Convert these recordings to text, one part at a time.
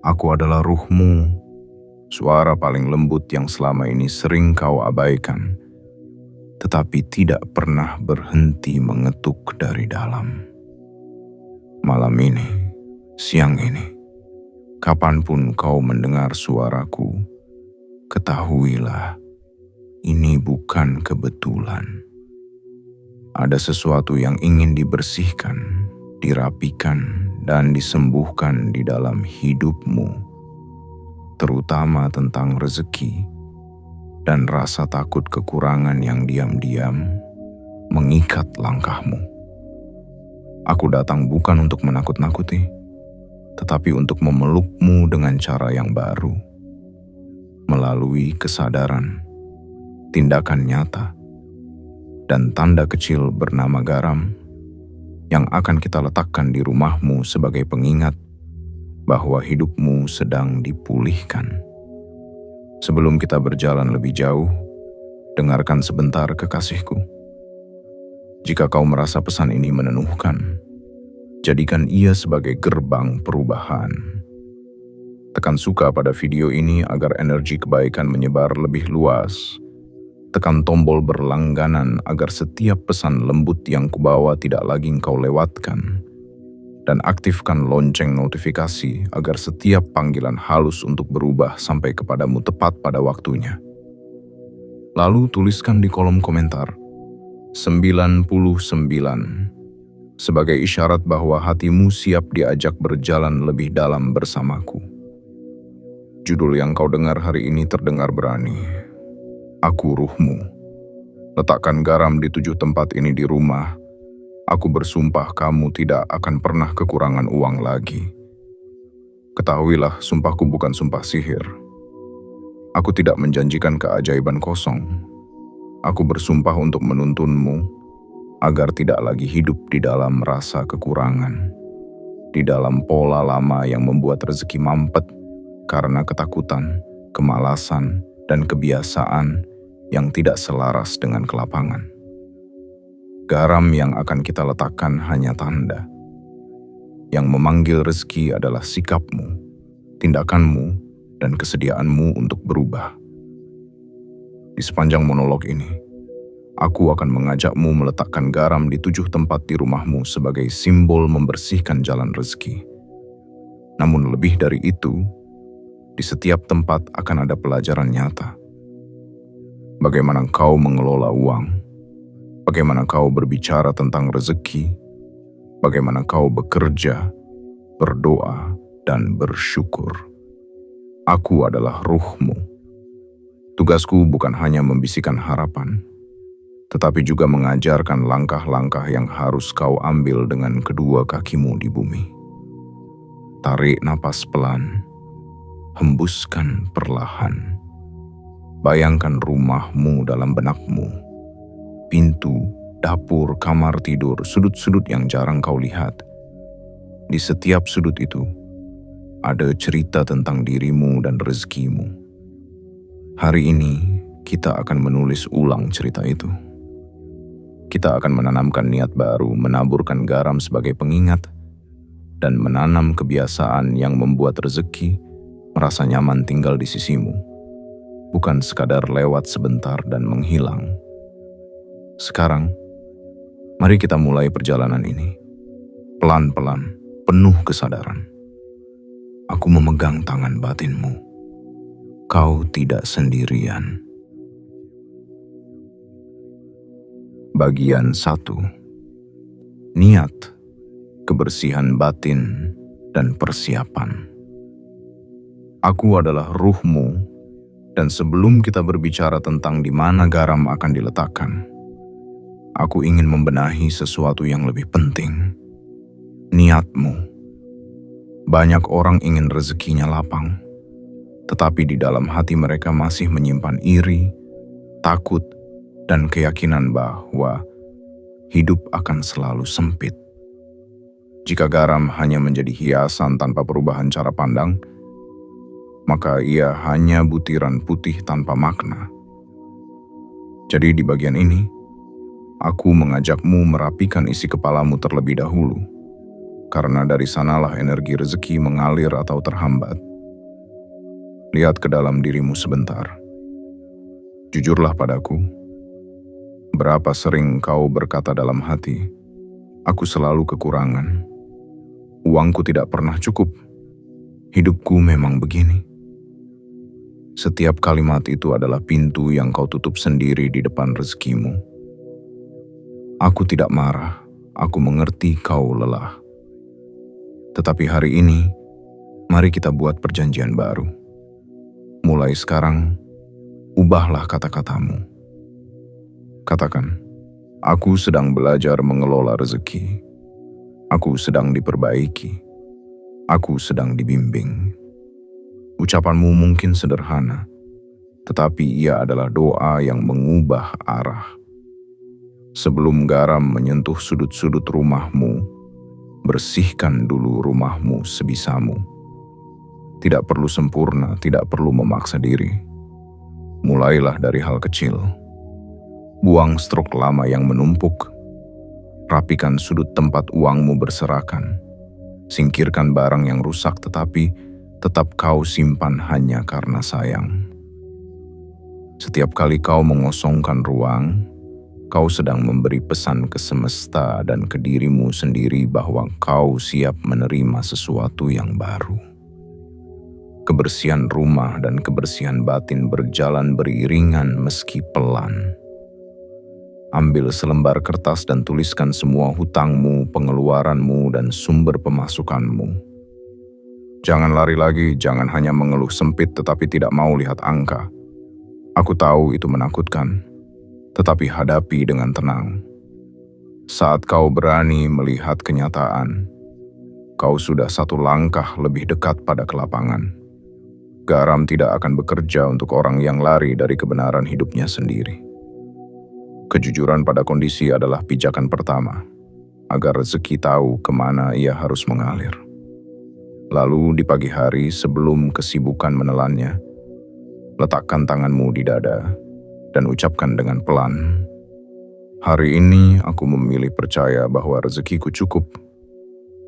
Aku adalah ruhmu, suara paling lembut yang selama ini sering kau abaikan, tetapi tidak pernah berhenti mengetuk dari dalam. Malam ini, siang ini, kapanpun kau mendengar suaraku, ketahuilah ini bukan kebetulan. Ada sesuatu yang ingin dibersihkan, dirapikan, dan disembuhkan di dalam hidupmu, terutama tentang rezeki dan rasa takut kekurangan yang diam-diam mengikat langkahmu. Aku datang bukan untuk menakut-nakuti, tetapi untuk memelukmu dengan cara yang baru, melalui kesadaran, tindakan nyata, dan tanda kecil bernama garam yang akan kita letakkan di rumahmu sebagai pengingat bahwa hidupmu sedang dipulihkan. Sebelum kita berjalan lebih jauh, dengarkan sebentar kekasihku. Jika kau merasa pesan ini menenuhkan, jadikan ia sebagai gerbang perubahan. Tekan suka pada video ini agar energi kebaikan menyebar lebih luas. Tekan tombol berlangganan agar setiap pesan lembut yang kubawa tidak lagi engkau lewatkan. Dan aktifkan lonceng notifikasi agar setiap panggilan halus untuk berubah sampai kepadamu tepat pada waktunya. Lalu tuliskan di kolom komentar 99 sebagai isyarat bahwa hatimu siap diajak berjalan lebih dalam bersamaku. Judul yang kau dengar hari ini terdengar berani. Aku ruhmu. Letakkan garam di 7 tempat ini di rumah. Aku bersumpah kamu tidak akan pernah kekurangan uang lagi. Ketahuilah, sumpahku bukan sumpah sihir. Aku tidak menjanjikan keajaiban kosong. Aku bersumpah untuk menuntunmu agar tidak lagi hidup di dalam rasa kekurangan, di dalam pola lama yang membuat rezeki mampet karena ketakutan, kemalasan, dan kebiasaan yang tidak selaras dengan kelapangan. Garam yang akan kita letakkan hanya tanda. Yang memanggil rezeki adalah sikapmu, tindakanmu, dan kesediaanmu untuk berubah. Di sepanjang monolog ini, aku akan mengajakmu meletakkan garam di 7 tempat di rumahmu sebagai simbol membersihkan jalan rezeki. Namun lebih dari itu, di setiap tempat akan ada pelajaran nyata. Bagaimana kau mengelola uang, bagaimana kau berbicara tentang rezeki, bagaimana kau bekerja, berdoa, dan bersyukur. Aku adalah ruhmu. Tugasku bukan hanya membisikkan harapan, tetapi juga mengajarkan langkah-langkah yang harus kau ambil dengan kedua kakimu di bumi. Tarik napas pelan, hembuskan perlahan. Bayangkan rumahmu dalam benakmu. Pintu, dapur, kamar tidur, sudut-sudut yang jarang kau lihat. Di setiap sudut itu, ada cerita tentang dirimu dan rezekimu. Hari ini, kita akan menulis ulang cerita itu. Kita akan menanamkan niat baru, menaburkan garam sebagai pengingat, dan menanam kebiasaan yang membuat rezeki merasa nyaman tinggal di sisimu. Bukan sekadar lewat sebentar dan menghilang. Sekarang, mari kita mulai perjalanan ini. Pelan-pelan, penuh kesadaran. Aku memegang tangan batinmu. Kau tidak sendirian. Bagian 1. Niat, kebersihan batin, dan persiapan. Aku adalah ruhmu. Dan sebelum kita berbicara tentang di mana garam akan diletakkan, aku ingin membenahi sesuatu yang lebih penting. Niatmu. Banyak orang ingin rezekinya lapang, tetapi di dalam hati mereka masih menyimpan iri, takut, dan keyakinan bahwa hidup akan selalu sempit. Jika garam hanya menjadi hiasan tanpa perubahan cara pandang, maka ia hanya butiran putih tanpa makna. Jadi di bagian ini, aku mengajakmu merapikan isi kepalamu terlebih dahulu, karena dari sanalah energi rezeki mengalir atau terhambat. Lihat ke dalam dirimu sebentar. Jujurlah padaku, berapa sering kau berkata dalam hati, "Aku selalu kekurangan. Uangku tidak pernah cukup. Hidupku memang begini." Setiap kalimat itu adalah pintu yang kau tutup sendiri di depan rezekimu. Aku tidak marah, aku mengerti kau lelah. Tetapi hari ini, mari kita buat perjanjian baru. Mulai sekarang, ubahlah kata-katamu. Katakan, aku sedang belajar mengelola rezeki. Aku sedang diperbaiki. Aku sedang dibimbing. Ucapanmu mungkin sederhana, tetapi ia adalah doa yang mengubah arah. Sebelum garam menyentuh sudut-sudut rumahmu, bersihkan dulu rumahmu sebisamu. Tidak perlu sempurna, tidak perlu memaksa diri. Mulailah dari hal kecil. Buang struk lama yang menumpuk. Rapikan sudut tempat uangmu berserakan. Singkirkan barang yang rusak tetapi tetap kau simpan hanya karena sayang. Setiap kali kau mengosongkan ruang, kau sedang memberi pesan ke semesta dan ke dirimu sendiri bahwa kau siap menerima sesuatu yang baru. Kebersihan rumah dan kebersihan batin berjalan beriringan meski pelan. Ambil selembar kertas dan tuliskan semua hutangmu, pengeluaranmu, dan sumber pemasukanmu. Jangan lari lagi, jangan hanya mengeluh sempit tetapi tidak mau lihat angka. Aku tahu itu menakutkan, tetapi hadapi dengan tenang. Saat kau berani melihat kenyataan, kau sudah satu langkah lebih dekat pada kelapangan. Garam tidak akan bekerja untuk orang yang lari dari kebenaran hidupnya sendiri. Kejujuran pada kondisi adalah pijakan pertama, agar rezeki tahu kemana ia harus mengalir. Lalu di pagi hari sebelum kesibukan menelannya, letakkan tanganmu di dada dan ucapkan dengan pelan, "Hari ini aku memilih percaya bahwa rezekiku cukup.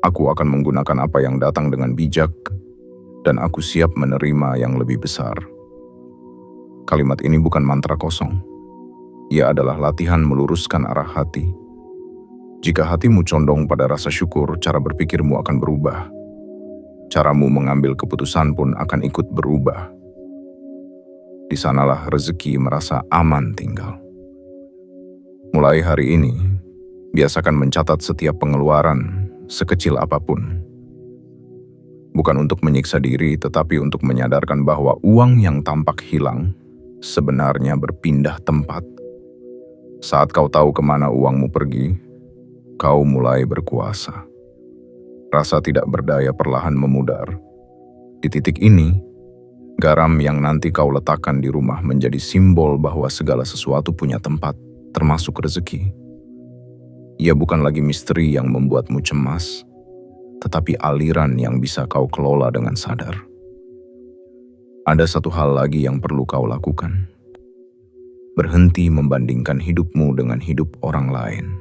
Aku akan menggunakan apa yang datang dengan bijak, dan aku siap menerima yang lebih besar." Kalimat ini bukan mantra kosong. Ia adalah latihan meluruskan arah hati. Jika hatimu condong pada rasa syukur, cara berpikirmu akan berubah. Caramu mengambil keputusan pun akan ikut berubah. Di sanalah rezeki merasa aman tinggal. Mulai hari ini, biasakan mencatat setiap pengeluaran, sekecil apapun. Bukan untuk menyiksa diri, tetapi untuk menyadarkan bahwa uang yang tampak hilang sebenarnya berpindah tempat. Saat kau tahu kemana uangmu pergi, kau mulai berkuasa. Rasa tidak berdaya perlahan memudar. Di titik ini, garam yang nanti kau letakkan di rumah menjadi simbol bahwa segala sesuatu punya tempat, termasuk rezeki. Ia bukan lagi misteri yang membuatmu cemas, tetapi aliran yang bisa kau kelola dengan sadar. Ada satu hal lagi yang perlu kau lakukan. Berhenti membandingkan hidupmu dengan hidup orang lain.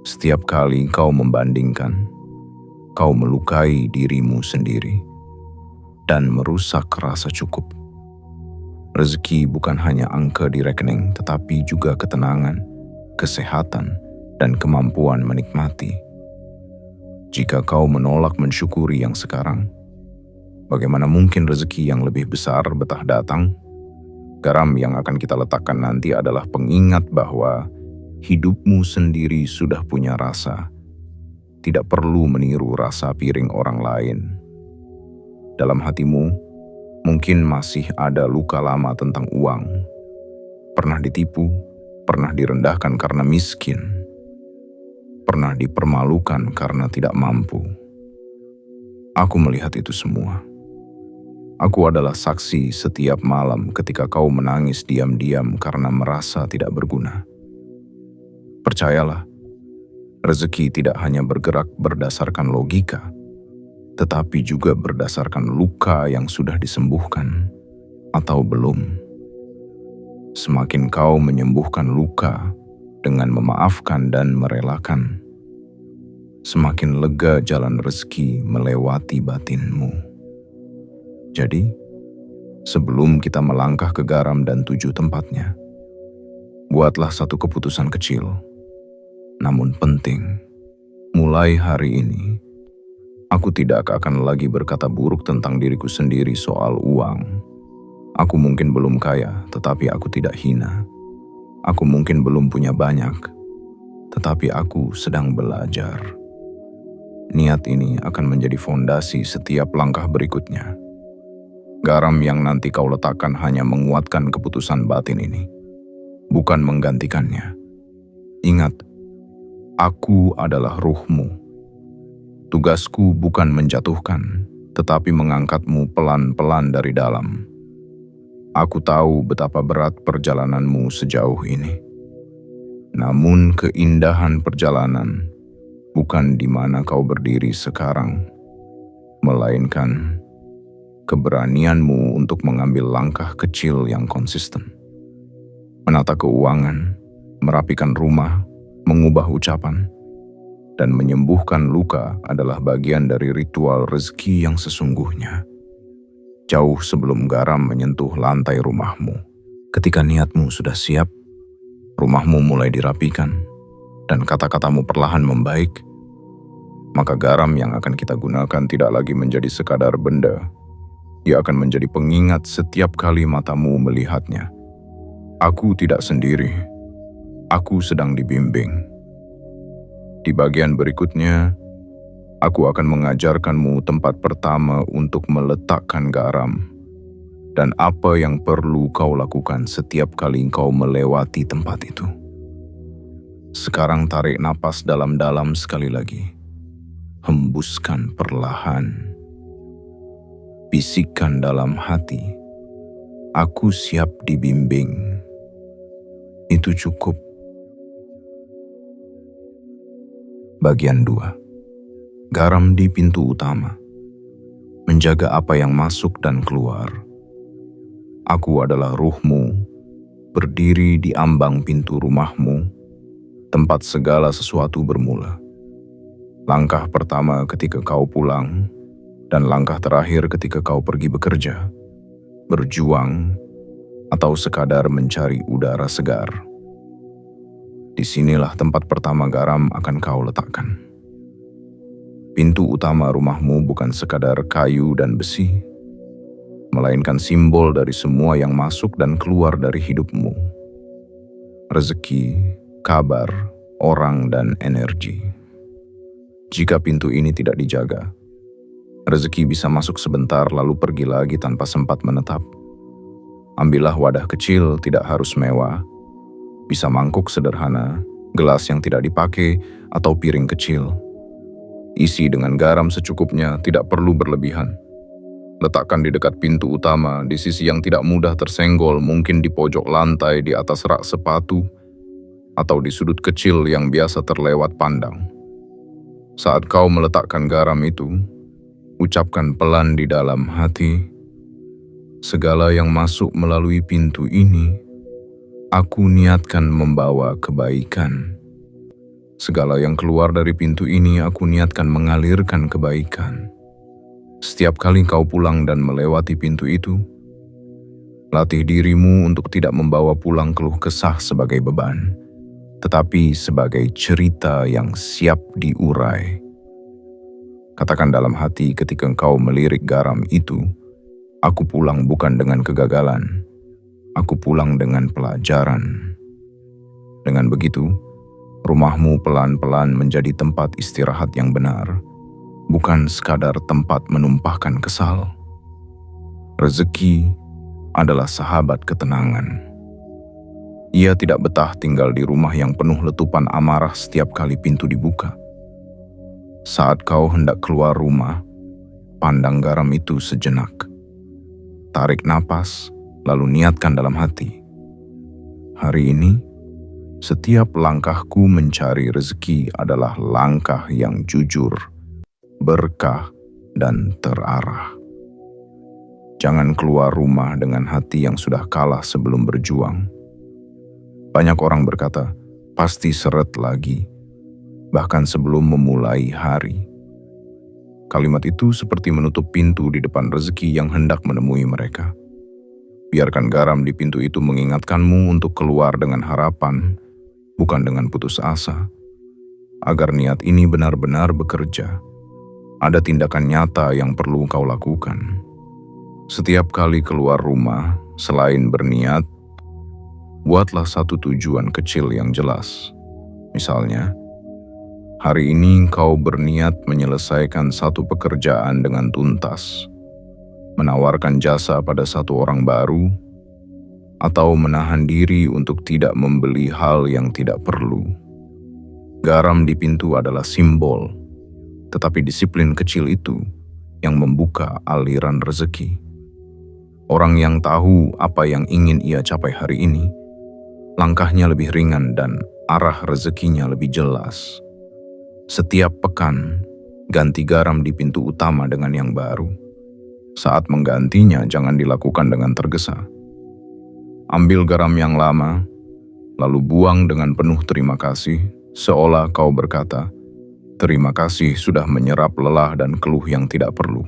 Setiap kali kau membandingkan, kau melukai dirimu sendiri dan merusak rasa cukup. Rezeki bukan hanya angka di rekening, tetapi juga ketenangan, kesehatan, dan kemampuan menikmati. Jika kau menolak mensyukuri yang sekarang, bagaimana mungkin rezeki yang lebih besar betah datang? Garam yang akan kita letakkan nanti adalah pengingat bahwa hidupmu sendiri sudah punya rasa. Tidak perlu meniru rasa piring orang lain. Dalam hatimu, mungkin masih ada luka lama tentang uang. Pernah ditipu, pernah direndahkan karena miskin, pernah dipermalukan karena tidak mampu. Aku melihat itu semua. Aku adalah saksi setiap malam ketika kau menangis diam-diam karena merasa tidak berguna. Percayalah, rezeki tidak hanya bergerak berdasarkan logika, tetapi juga berdasarkan luka yang sudah disembuhkan atau belum. Semakin kau menyembuhkan luka, dengan memaafkan dan merelakan, semakin lega jalan rezeki melewati batinmu. Jadi, sebelum kita melangkah ke garam dan 7 tempatnya, buatlah satu keputusan kecil, namun penting. Mulai hari ini, aku tidak akan lagi berkata buruk tentang diriku sendiri soal uang. Aku mungkin belum kaya, tetapi aku tidak hina. Aku mungkin belum punya banyak, tetapi aku sedang belajar. Niat ini akan menjadi fondasi setiap langkah berikutnya. Garam yang nanti kau letakkan hanya menguatkan keputusan batin ini, bukan menggantikannya. Ingat, aku adalah ruhmu. Tugasku bukan menjatuhkan, tetapi mengangkatmu pelan-pelan dari dalam. Aku tahu betapa berat perjalananmu sejauh ini. Namun keindahan perjalanan bukan di mana kau berdiri sekarang, melainkan keberanianmu untuk mengambil langkah kecil yang konsisten. Menata keuangan, merapikan rumah, mengubah ucapan, dan menyembuhkan luka adalah bagian dari ritual rezeki yang sesungguhnya. Jauh sebelum garam menyentuh lantai rumahmu. Ketika niatmu sudah siap, rumahmu mulai dirapikan, dan kata-katamu perlahan membaik, maka garam yang akan kita gunakan tidak lagi menjadi sekadar benda. Ia akan menjadi pengingat setiap kali matamu melihatnya. Aku tidak sendiri. Aku sedang dibimbing. Di bagian berikutnya, aku akan mengajarkanmu tempat pertama untuk meletakkan garam dan apa yang perlu kau lakukan setiap kali kau melewati tempat itu. Sekarang tarik napas dalam-dalam sekali lagi. Hembuskan perlahan. Bisikkan dalam hati, aku siap dibimbing. Itu cukup. Bagian 2. Garam di pintu utama. Menjaga apa yang masuk dan keluar. Aku adalah ruhmu, berdiri di ambang pintu rumahmu, tempat segala sesuatu bermula. Langkah pertama ketika kau pulang, dan langkah terakhir ketika kau pergi bekerja, berjuang, atau sekadar mencari udara segar. Disinilah tempat pertama garam akan kau letakkan. Pintu utama rumahmu bukan sekadar kayu dan besi, melainkan simbol dari semua yang masuk dan keluar dari hidupmu. Rezeki, kabar, orang, dan energi. Jika pintu ini tidak dijaga, rezeki bisa masuk sebentar lalu pergi lagi tanpa sempat menetap. Ambillah wadah kecil, tidak harus mewah. Bisa mangkuk sederhana, gelas yang tidak dipakai, atau piring kecil. Isi dengan garam secukupnya, tidak perlu berlebihan. Letakkan di dekat pintu utama, di sisi yang tidak mudah tersenggol, mungkin di pojok lantai, di atas rak sepatu, atau di sudut kecil yang biasa terlewat pandang. Saat kau meletakkan garam itu, ucapkan pelan di dalam hati, segala yang masuk melalui pintu ini, aku niatkan membawa kebaikan. Segala yang keluar dari pintu ini, aku niatkan mengalirkan kebaikan. Setiap kali kau pulang dan melewati pintu itu, latih dirimu untuk tidak membawa pulang keluh kesah sebagai beban, tetapi sebagai cerita yang siap diurai. Katakan dalam hati ketika engkau melirik garam itu, aku pulang bukan dengan kegagalan, aku pulang dengan pelajaran. Dengan begitu, rumahmu pelan-pelan menjadi tempat istirahat yang benar, bukan sekadar tempat menumpahkan kesal. Rezeki adalah sahabat ketenangan. Ia tidak betah tinggal di rumah yang penuh letupan amarah setiap kali pintu dibuka. Saat kau hendak keluar rumah, pandang garam itu sejenak. Tarik napas, lalu niatkan dalam hati. Hari ini, setiap langkahku mencari rezeki adalah langkah yang jujur, berkah, dan terarah. Jangan keluar rumah dengan hati yang sudah kalah sebelum berjuang. Banyak orang berkata, pasti seret lagi, bahkan sebelum memulai hari. Kalimat itu seperti menutup pintu di depan rezeki yang hendak menemui mereka. Biarkan garam di pintu itu mengingatkanmu untuk keluar dengan harapan, bukan dengan putus asa. Agar niat ini benar-benar bekerja, ada tindakan nyata yang perlu kau lakukan. Setiap kali keluar rumah, selain berniat, buatlah satu tujuan kecil yang jelas. Misalnya, hari ini kau berniat menyelesaikan satu pekerjaan dengan tuntas, menawarkan jasa pada satu orang baru, atau menahan diri untuk tidak membeli hal yang tidak perlu. Garam di pintu adalah simbol, tetapi disiplin kecil itu yang membuka aliran rezeki. Orang yang tahu apa yang ingin ia capai hari ini, langkahnya lebih ringan dan arah rezekinya lebih jelas. Setiap pekan, ganti garam di pintu utama dengan yang baru. Saat menggantinya, jangan dilakukan dengan tergesa. Ambil garam yang lama, lalu buang dengan penuh terima kasih, seolah kau berkata, "Terima kasih sudah menyerap lelah dan keluh yang tidak perlu."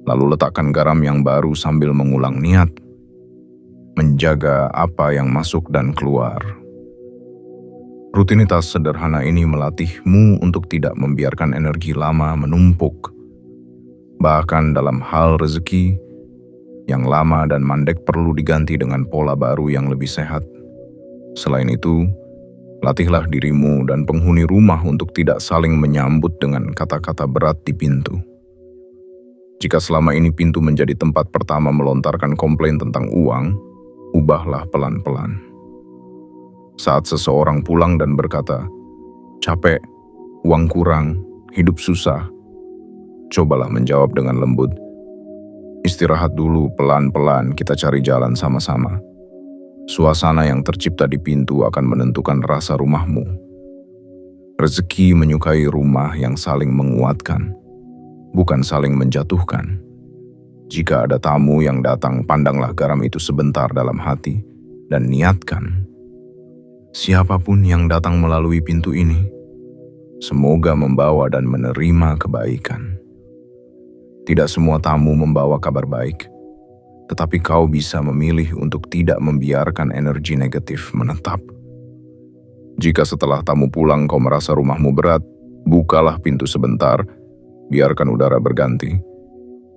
Lalu letakkan garam yang baru sambil mengulang niat, menjaga apa yang masuk dan keluar. Rutinitas sederhana ini melatihmu untuk tidak membiarkan energi lama menumpuk. Bahkan dalam hal rezeki, yang lama dan mandek perlu diganti dengan pola baru yang lebih sehat. Selain itu, latihlah dirimu dan penghuni rumah untuk tidak saling menyambut dengan kata-kata berat di pintu. Jika selama ini pintu menjadi tempat pertama melontarkan komplain tentang uang, ubahlah pelan-pelan. Saat seseorang pulang dan berkata, "Capek, uang kurang, hidup susah," cobalah menjawab dengan lembut, "Istirahat dulu, pelan-pelan kita cari jalan sama-sama." Suasana yang tercipta di pintu akan menentukan rasa rumahmu. Rezeki menyukai rumah yang saling menguatkan, bukan saling menjatuhkan. Jika ada tamu yang datang, pandanglah garam itu sebentar dalam hati dan niatkan, siapapun yang datang melalui pintu ini, semoga membawa dan menerima kebaikan. Tidak semua tamu membawa kabar baik, tetapi kau bisa memilih untuk tidak membiarkan energi negatif menetap. Jika setelah tamu pulang kau merasa rumahmu berat, bukalah pintu sebentar, biarkan udara berganti,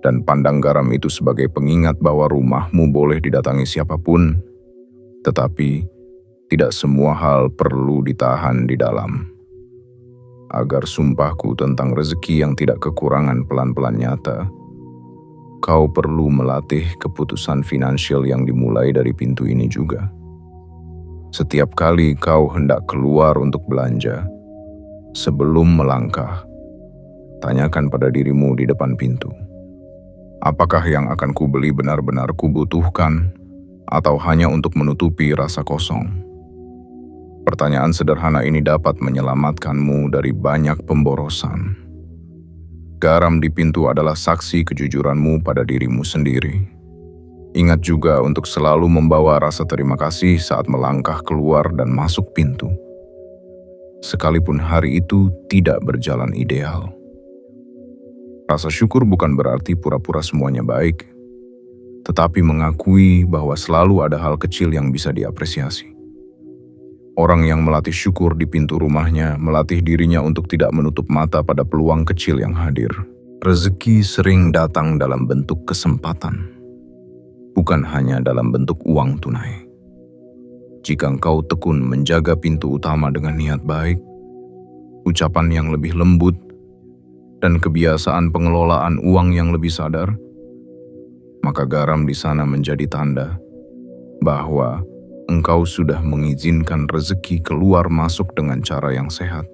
dan pandang garam itu sebagai pengingat bahwa rumahmu boleh didatangi siapapun, tetapi tidak semua hal perlu ditahan di dalam. Agar sumpahku tentang rezeki yang tidak kekurangan pelan-pelan nyata, kau perlu melatih keputusan finansial yang dimulai dari pintu ini juga. Setiap kali kau hendak keluar untuk belanja, sebelum melangkah, tanyakan pada dirimu di depan pintu, apakah yang akan kubeli benar-benar kubutuhkan atau hanya untuk menutupi rasa kosong? Pertanyaan sederhana ini dapat menyelamatkanmu dari banyak pemborosan. Garam di pintu adalah saksi kejujuranmu pada dirimu sendiri. Ingat juga untuk selalu membawa rasa terima kasih saat melangkah keluar dan masuk pintu. Sekalipun hari itu tidak berjalan ideal. Rasa syukur bukan berarti pura-pura semuanya baik, tetapi mengakui bahwa selalu ada hal kecil yang bisa diapresiasi. Orang yang melatih syukur di pintu rumahnya melatih dirinya untuk tidak menutup mata pada peluang kecil yang hadir. Rezeki sering datang dalam bentuk kesempatan, bukan hanya dalam bentuk uang tunai. Jika engkau tekun menjaga pintu utama dengan niat baik, ucapan yang lebih lembut, dan kebiasaan pengelolaan uang yang lebih sadar, maka garam di sana menjadi tanda bahwa engkau sudah mengizinkan rezeki keluar masuk dengan cara yang sehat.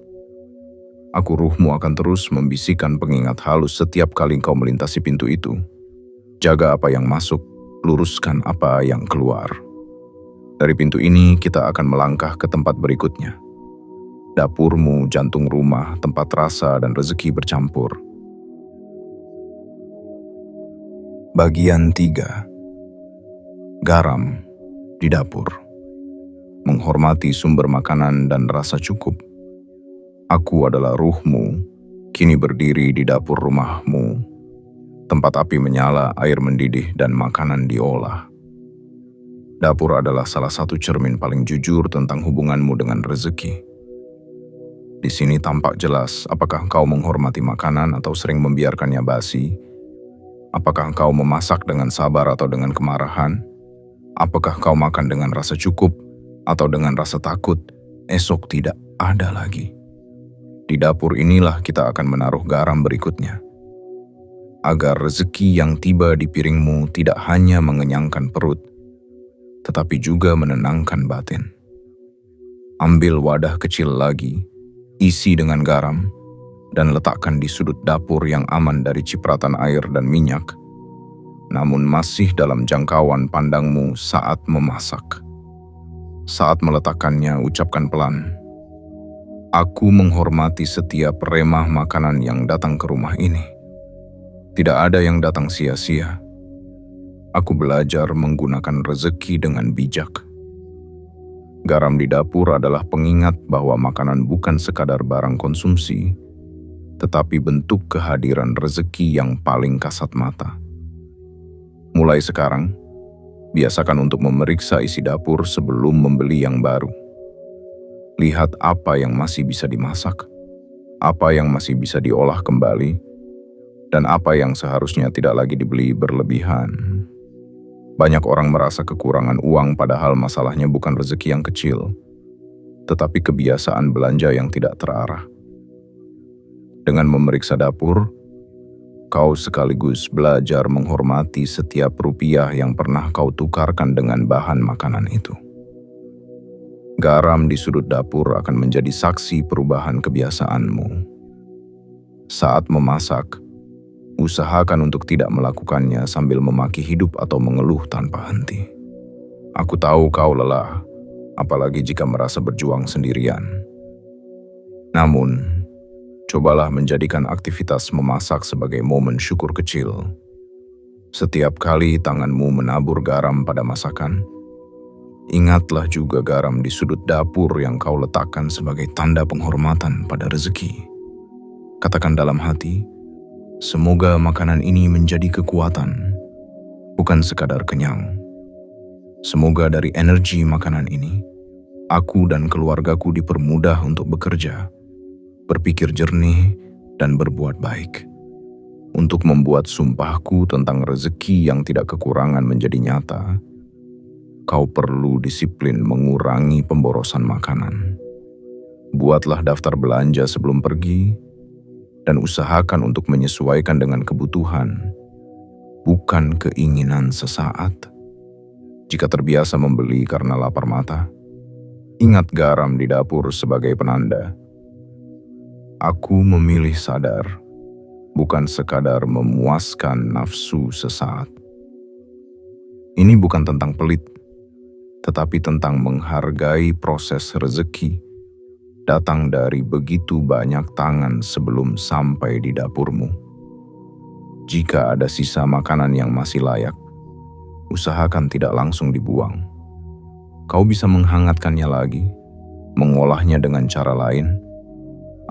Aku ruhmu akan terus membisikkan pengingat halus setiap kali engkau melintasi pintu itu. Jaga apa yang masuk, luruskan apa yang keluar. Dari pintu ini kita akan melangkah ke tempat berikutnya. Dapurmu, jantung rumah, tempat rasa dan rezeki bercampur. Bagian 3. Garam di dapur. menghormati sumber makanan dan rasa cukup. Aku adalah ruhmu, kini berdiri di dapur rumahmu, tempat api menyala, air mendidih, dan makanan diolah. Dapur adalah salah satu cermin paling jujur tentang hubunganmu dengan rezeki. Di sini tampak jelas apakah engkau menghormati makanan atau sering membiarkannya basi. Apakah engkau memasak dengan sabar atau dengan kemarahan? Apakah kau makan dengan rasa cukup atau dengan rasa takut esok tidak ada lagi? Di dapur inilah kita akan menaruh garam berikutnya, agar rezeki yang tiba di piringmu tidak hanya mengenyangkan perut, tetapi juga menenangkan batin. Ambil wadah kecil lagi, isi dengan garam, dan letakkan di sudut dapur yang aman dari cipratan air dan minyak, namun masih dalam jangkauan pandangmu saat memasak. Saat meletakkannya, ucapkan pelan, "Aku menghormati setiap remah makanan yang datang ke rumah ini. Tidak ada yang datang sia-sia. Aku belajar menggunakan rezeki dengan bijak." Garam di dapur adalah pengingat bahwa makanan bukan sekadar barang konsumsi, tetapi bentuk kehadiran rezeki yang paling kasat mata. Mulai sekarang, biasakan untuk memeriksa isi dapur sebelum membeli yang baru. Lihat apa yang masih bisa dimasak, apa yang masih bisa diolah kembali, dan apa yang seharusnya tidak lagi dibeli berlebihan. Banyak orang merasa kekurangan uang padahal masalahnya bukan rezeki yang kecil, tetapi kebiasaan belanja yang tidak terarah. Dengan memeriksa dapur, kau sekaligus belajar menghormati setiap rupiah yang pernah kau tukarkan dengan bahan makanan itu. Garam di sudut dapur akan menjadi saksi perubahan kebiasaanmu. Saat memasak, usahakan untuk tidak melakukannya sambil memaki hidup atau mengeluh tanpa henti. Aku tahu kau lelah, apalagi jika merasa berjuang sendirian. Namun, cobalah menjadikan aktivitas memasak sebagai momen syukur kecil. Setiap kali tanganmu menabur garam pada masakan, ingatlah juga garam di sudut dapur yang kau letakkan sebagai tanda penghormatan pada rezeki. Katakan dalam hati, semoga makanan ini menjadi kekuatan, bukan sekadar kenyang. Semoga dari energi makanan ini, aku dan keluargaku dipermudah untuk bekerja, berpikir jernih, dan berbuat baik. Untuk membuat sumpahku tentang rezeki yang tidak kekurangan menjadi nyata, kau perlu disiplin mengurangi pemborosan makanan. Buatlah daftar belanja sebelum pergi, dan usahakan untuk menyesuaikan dengan kebutuhan, bukan keinginan sesaat. Jika terbiasa membeli karena lapar mata, ingat garam di dapur sebagai penanda. Aku memilih sadar, bukan sekadar memuaskan nafsu sesaat. Ini bukan tentang pelit, tetapi tentang menghargai proses rezeki datang dari begitu banyak tangan sebelum sampai di dapurmu. Jika ada sisa makanan yang masih layak, usahakan tidak langsung dibuang. Kau bisa menghangatkannya lagi, mengolahnya dengan cara lain,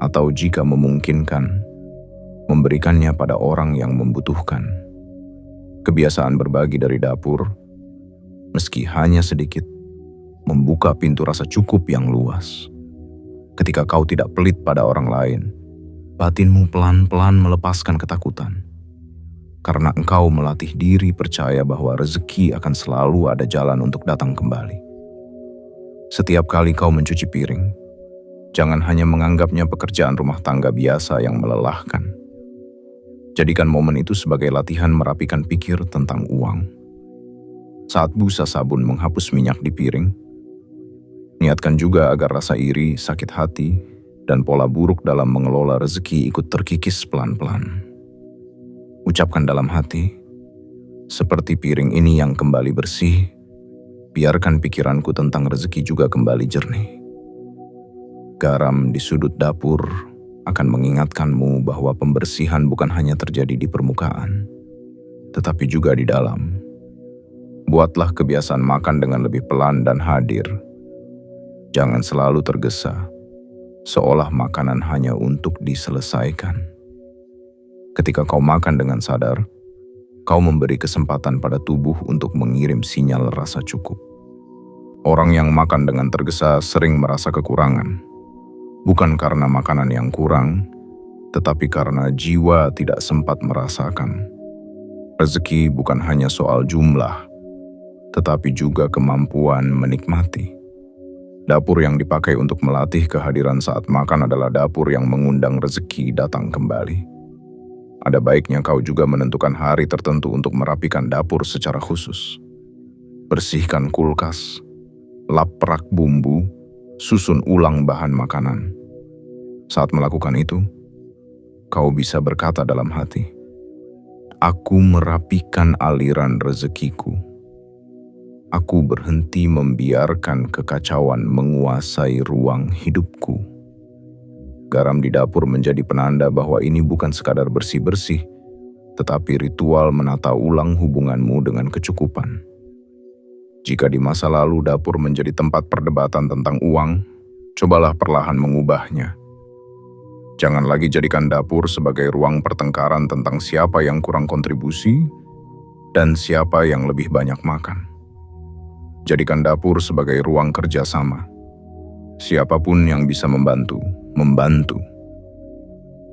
atau jika memungkinkan, memberikannya pada orang yang membutuhkan. Kebiasaan berbagi dari dapur, meski hanya sedikit, membuka pintu rasa cukup yang luas. Ketika kau tidak pelit pada orang lain, batinmu pelan-pelan melepaskan ketakutan. Karena engkau melatih diri percaya bahwa rezeki akan selalu ada jalan untuk datang kembali. Setiap kali kau mencuci piring, jangan hanya menganggapnya pekerjaan rumah tangga biasa yang melelahkan. Jadikan momen itu sebagai latihan merapikan pikir tentang uang. Saat busa sabun menghapus minyak di piring, niatkan juga agar rasa iri, sakit hati, dan pola buruk dalam mengelola rezeki ikut terkikis pelan-pelan. Ucapkan dalam hati, seperti piring ini yang kembali bersih, biarkan pikiranku tentang rezeki juga kembali jernih. Garam di sudut dapur akan mengingatkanmu bahwa pembersihan bukan hanya terjadi di permukaan, tetapi juga di dalam. Buatlah kebiasaan makan dengan lebih pelan dan hadir. Jangan selalu tergesa, seolah makanan hanya untuk diselesaikan. Ketika kau makan dengan sadar, kau memberi kesempatan pada tubuh untuk mengirim sinyal rasa cukup. Orang yang makan dengan tergesa sering merasa kekurangan, bukan karena makanan yang kurang, tetapi karena jiwa tidak sempat merasakan. Rezeki bukan hanya soal jumlah, tetapi juga kemampuan menikmati. Dapur yang dipakai untuk melatih kehadiran saat makan adalah dapur yang mengundang rezeki datang kembali. Ada baiknya kau juga menentukan hari tertentu untuk merapikan dapur secara khusus. Bersihkan kulkas, lap rak bumbu, susun ulang bahan makanan. Saat melakukan itu, kau bisa berkata dalam hati, "Aku merapikan aliran rezekiku. Aku berhenti membiarkan kekacauan menguasai ruang hidupku." Garam di dapur menjadi penanda bahwa ini bukan sekadar bersih-bersih, tetapi ritual menata ulang hubunganmu dengan kecukupan. Jika di masa lalu dapur menjadi tempat perdebatan tentang uang, cobalah perlahan mengubahnya. Jangan lagi jadikan dapur sebagai ruang pertengkaran tentang siapa yang kurang kontribusi dan siapa yang lebih banyak makan. Jadikan dapur sebagai ruang kerjasama. Siapapun yang bisa membantu, membantu.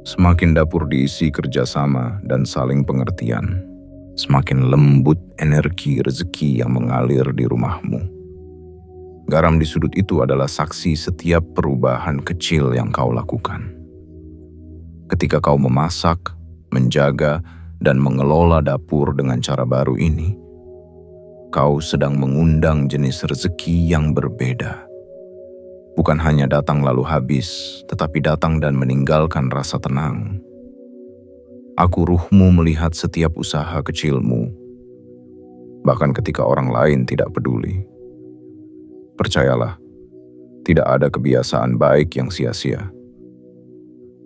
Semakin dapur diisi kerjasama dan saling pengertian, semakin lembut energi rezeki yang mengalir di rumahmu. Garam di sudut itu adalah saksi setiap perubahan kecil yang kau lakukan. Ketika kau memasak, menjaga, dan mengelola dapur dengan cara baru ini, kau sedang mengundang jenis rezeki yang berbeda. Bukan hanya datang lalu habis, tetapi datang dan meninggalkan rasa tenang. Aku ruhmu melihat setiap usaha kecilmu, bahkan ketika orang lain tidak peduli. Percayalah, tidak ada kebiasaan baik yang sia-sia.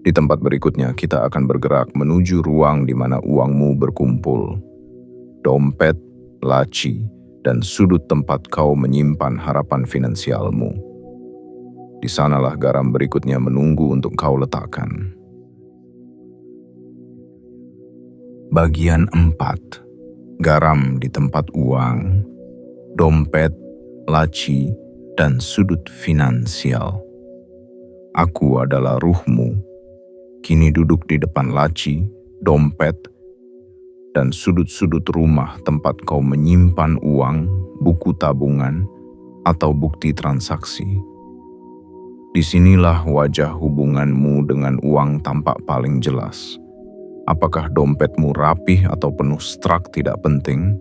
Di tempat berikutnya, kita akan bergerak menuju ruang di mana uangmu berkumpul. Dompet, laci, dan sudut tempat kau menyimpan harapan finansialmu. Di sanalah garam berikutnya menunggu untuk kau letakkan. Bagian 4. Garam di tempat uang, dompet, laci, dan sudut finansial. Aku adalah ruhmu, kini duduk di depan laci, dompet, dan sudut-sudut rumah tempat kau menyimpan uang, buku tabungan, atau bukti transaksi. Disinilah wajah hubunganmu dengan uang tampak paling jelas. Apakah dompetmu rapih atau penuh strak tidak penting?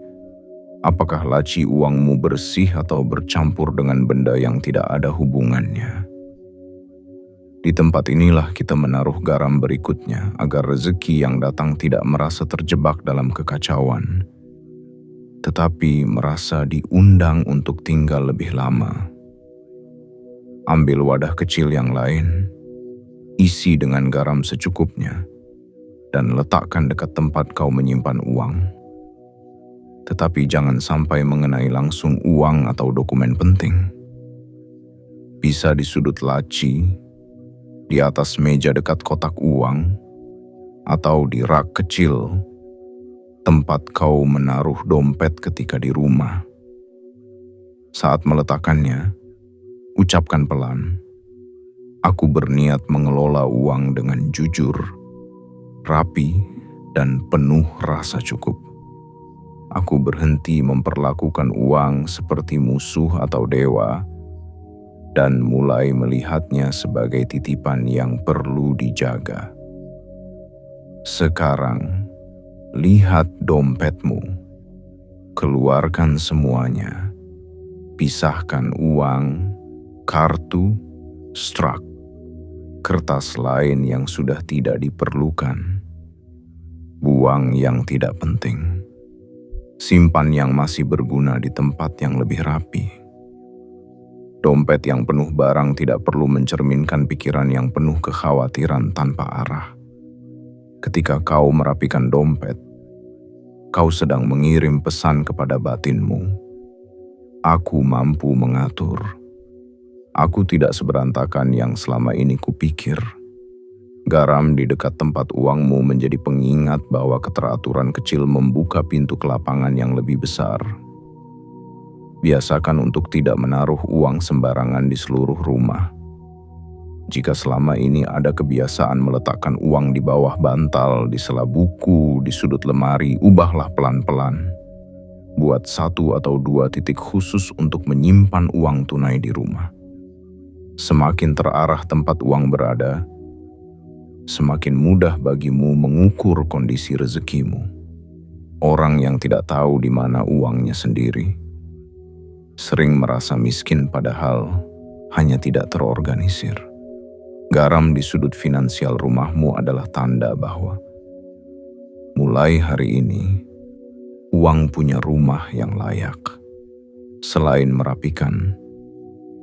Apakah laci uangmu bersih atau bercampur dengan benda yang tidak ada hubungannya? Di tempat inilah kita menaruh garam berikutnya agar rezeki yang datang tidak merasa terjebak dalam kekacauan, tetapi merasa diundang untuk tinggal lebih lama. Ambil wadah kecil yang lain, isi dengan garam secukupnya, dan letakkan dekat tempat kau menyimpan uang. Tetapi jangan sampai mengenai langsung uang atau dokumen penting. Bisa di sudut laci, di atas meja dekat kotak uang, atau di rak kecil, tempat kau menaruh dompet ketika di rumah. Saat meletakkannya, ucapkan pelan, "Aku berniat mengelola uang dengan jujur, rapi, dan penuh rasa cukup. Aku berhenti memperlakukan uang seperti musuh atau dewa, dan mulai melihatnya sebagai titipan yang perlu dijaga." Sekarang, lihat dompetmu. Keluarkan semuanya. Pisahkan uang, kartu, strak, kertas lain yang sudah tidak diperlukan. Buang yang tidak penting. Simpan yang masih berguna di tempat yang lebih rapi. Dompet yang penuh barang tidak perlu mencerminkan pikiran yang penuh kekhawatiran tanpa arah. Ketika kau merapikan dompet, kau sedang mengirim pesan kepada batinmu. Aku mampu mengatur. Aku tidak seberantakan yang selama ini kupikir. Garam di dekat tempat uangmu menjadi pengingat bahwa keteraturan kecil membuka pintu ke lapangan yang lebih besar. Biasakan untuk tidak menaruh uang sembarangan di seluruh rumah. Jika selama ini ada kebiasaan meletakkan uang di bawah bantal, di sela buku, di sudut lemari, ubahlah pelan-pelan. Buat 1 atau 2 titik khusus untuk menyimpan uang tunai di rumah. Semakin terarah tempat uang berada, semakin mudah bagimu mengukur kondisi rezekimu. Orang yang tidak tahu di mana uangnya sendiri, sering merasa miskin padahal hanya tidak terorganisir. Garam di sudut finansial rumahmu adalah tanda bahwa mulai hari ini, uang punya rumah yang layak. Selain merapikan,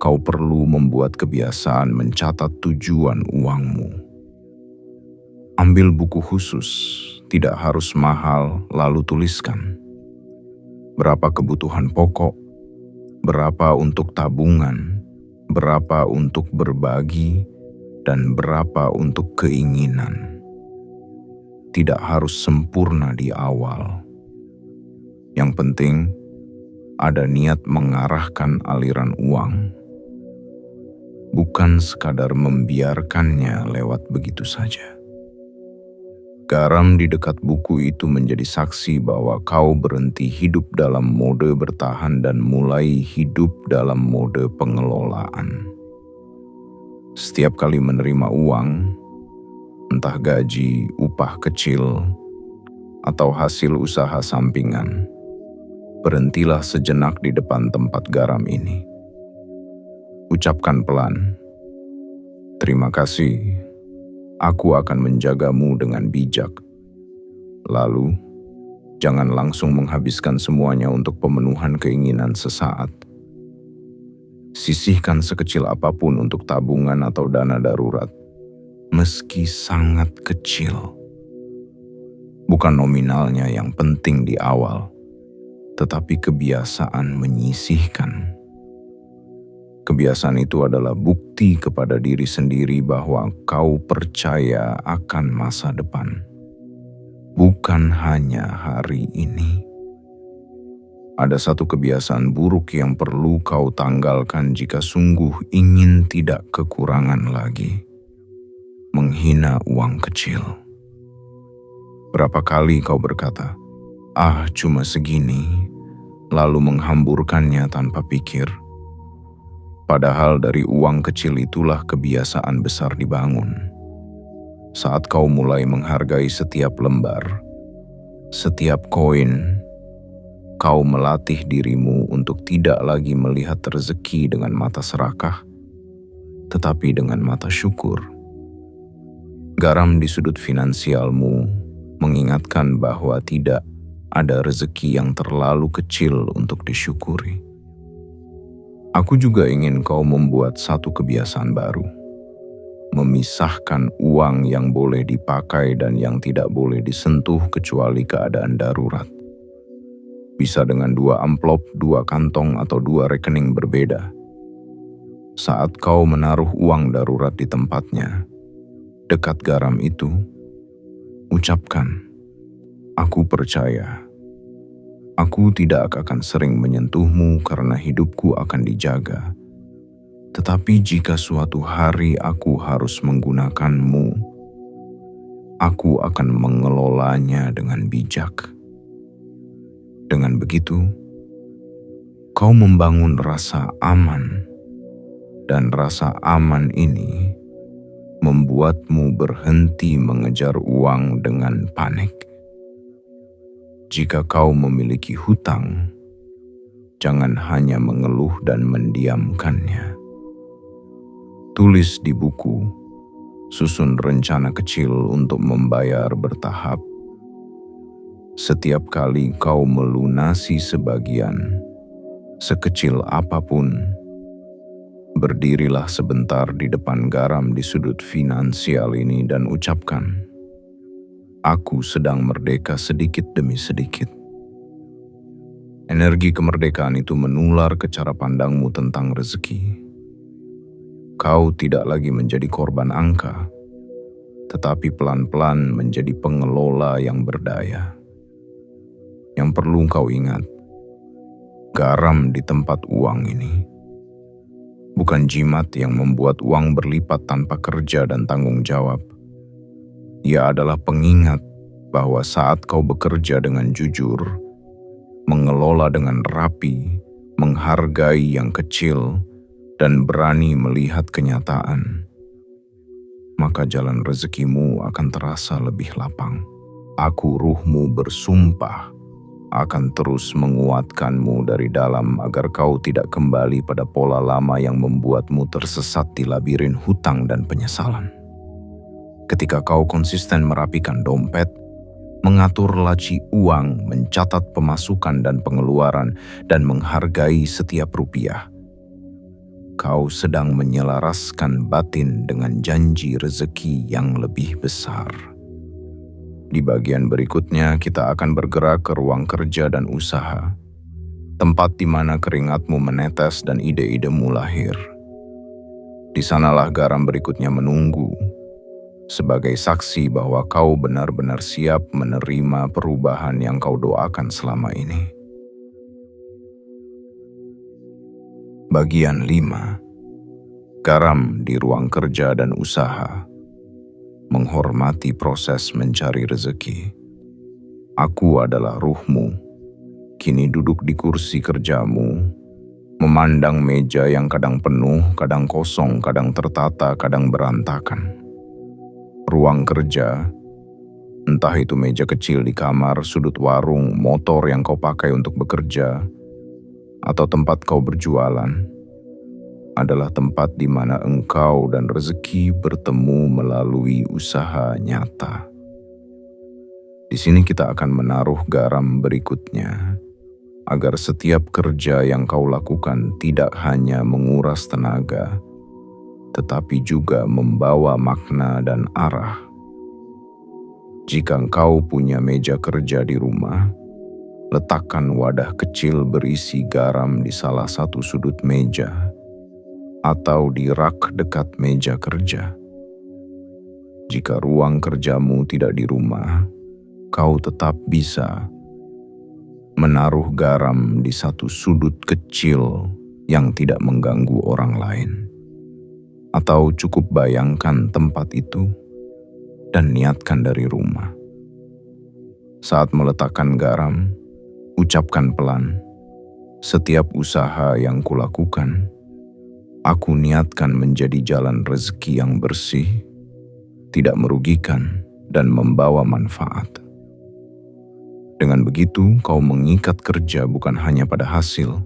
kau perlu membuat kebiasaan mencatat tujuan uangmu. Ambil buku khusus, tidak harus mahal, lalu tuliskan. Berapa kebutuhan pokok, berapa untuk tabungan, berapa untuk berbagi, dan berapa untuk keinginan. Tidak harus sempurna di awal. Yang penting, ada niat mengarahkan aliran uang. Bukan sekadar membiarkannya lewat begitu saja. Garam di dekat buku itu menjadi saksi bahwa kau berhenti hidup dalam mode bertahan dan mulai hidup dalam mode pengelolaan. Setiap kali menerima uang, entah gaji, upah kecil, atau hasil usaha sampingan, berhentilah sejenak di depan tempat garam ini. Ucapkan pelan, "Terima kasih, aku akan menjagamu dengan bijak." Lalu, jangan langsung menghabiskan semuanya untuk pemenuhan keinginan sesaat. Sisihkan sekecil apapun untuk tabungan atau dana darurat, meski sangat kecil. Bukan nominalnya yang penting di awal, tetapi kebiasaan menyisihkan. Kebiasaan itu adalah bukti kepada diri sendiri bahwa kau percaya akan masa depan, bukan hanya hari ini. Ada satu kebiasaan buruk yang perlu kau tanggalkan jika sungguh ingin tidak kekurangan lagi. Menghina uang kecil. Berapa kali kau berkata, "Ah, cuma segini," lalu menghamburkannya tanpa pikir. Padahal dari uang kecil itulah kebiasaan besar dibangun. Saat kau mulai menghargai setiap lembar, setiap koin, kau melatih dirimu untuk tidak lagi melihat rezeki dengan mata serakah, tetapi dengan mata syukur. Garam di sudut finansialmu mengingatkan bahwa tidak ada rezeki yang terlalu kecil untuk disyukuri. Aku juga ingin kau membuat satu kebiasaan baru. Memisahkan uang yang boleh dipakai dan yang tidak boleh disentuh kecuali keadaan darurat. Bisa dengan 2 amplop, 2 kantong, atau 2 rekening berbeda. Saat kau menaruh uang darurat di tempatnya, dekat garam itu, ucapkan, "Aku percaya. Aku tidak akan sering menyentuhmu karena hidupku akan dijaga. Tetapi jika suatu hari aku harus menggunakanmu, aku akan mengelolanya dengan bijak." Dengan begitu, kau membangun rasa aman, dan rasa aman ini membuatmu berhenti mengejar uang dengan panik. Jika kau memiliki hutang, jangan hanya mengeluh dan mendiamkannya. Tulis di buku, susun rencana kecil untuk membayar bertahap. Setiap kali kau melunasi sebagian, sekecil apapun, berdirilah sebentar di depan garam di sudut finansial ini dan ucapkan, "Aku sedang merdeka sedikit demi sedikit." Energi kemerdekaan itu menular ke cara pandangmu tentang rezeki. kau tidak lagi menjadi korban angka, tetapi pelan-pelan menjadi pengelola yang berdaya. Yang perlu kau ingat, garam di tempat uang ini bukan jimat yang membuat uang berlipat tanpa kerja dan tanggung jawab. Ia adalah pengingat bahwa saat kau bekerja dengan jujur, mengelola dengan rapi, menghargai yang kecil, dan berani melihat kenyataan, maka jalan rezekimu akan terasa lebih lapang. Aku, Ruhmu, bersumpah akan terus menguatkanmu dari dalam agar kau tidak kembali pada pola lama yang membuatmu tersesat di labirin hutang dan penyesalan. Ketika kau konsisten merapikan dompet, mengatur laci uang, mencatat pemasukan dan pengeluaran, dan menghargai setiap rupiah, kau sedang menyelaraskan batin dengan janji rezeki yang lebih besar. Di bagian berikutnya, kita akan bergerak ke ruang kerja dan usaha, tempat di mana keringatmu menetes dan ide-idemu lahir. Di sanalah garam berikutnya menunggu, sebagai saksi bahwa kau benar-benar siap menerima perubahan yang kau doakan selama ini. Bagian 5. Garam di ruang kerja dan usaha. Menghormati proses mencari rezeki. Aku adalah Ruhmu, kini duduk di kursi kerjamu, memandang meja yang kadang penuh, kadang kosong, kadang tertata, kadang berantakan. Ruang kerja, entah itu meja kecil di kamar, sudut warung, motor yang kau pakai untuk bekerja, atau tempat kau berjualan, adalah tempat di mana engkau dan rezeki bertemu melalui usaha nyata. Di sini kita akan menaruh garam berikutnya, agar setiap kerja yang kau lakukan tidak hanya menguras tenaga, tetapi juga membawa makna dan arah. Jika engkau punya meja kerja di rumah, letakkan wadah kecil berisi garam di salah satu sudut meja atau di rak dekat meja kerja. Jika ruang kerjamu tidak di rumah, kau tetap bisa menaruh garam di satu sudut kecil yang tidak mengganggu orang lain. Atau cukup bayangkan tempat itu dan niatkan dari rumah. Saat meletakkan garam, ucapkan pelan, setiap usaha yang kulakukan, aku niatkan menjadi jalan rezeki yang bersih, tidak merugikan, dan membawa manfaat. Dengan begitu, kau mengikat kerja bukan hanya pada hasil,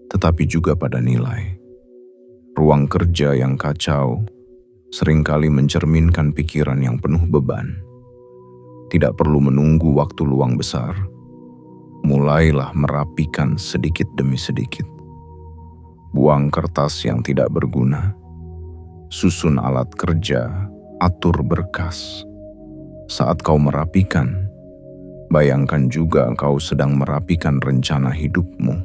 tetapi juga pada nilai. Ruang kerja yang kacau seringkali mencerminkan pikiran yang penuh beban. Tidak perlu menunggu waktu luang besar. Mulailah merapikan sedikit demi sedikit. Buang kertas yang tidak berguna. Susun alat kerja, atur berkas. Saat kau merapikan, bayangkan juga kau sedang merapikan rencana hidupmu.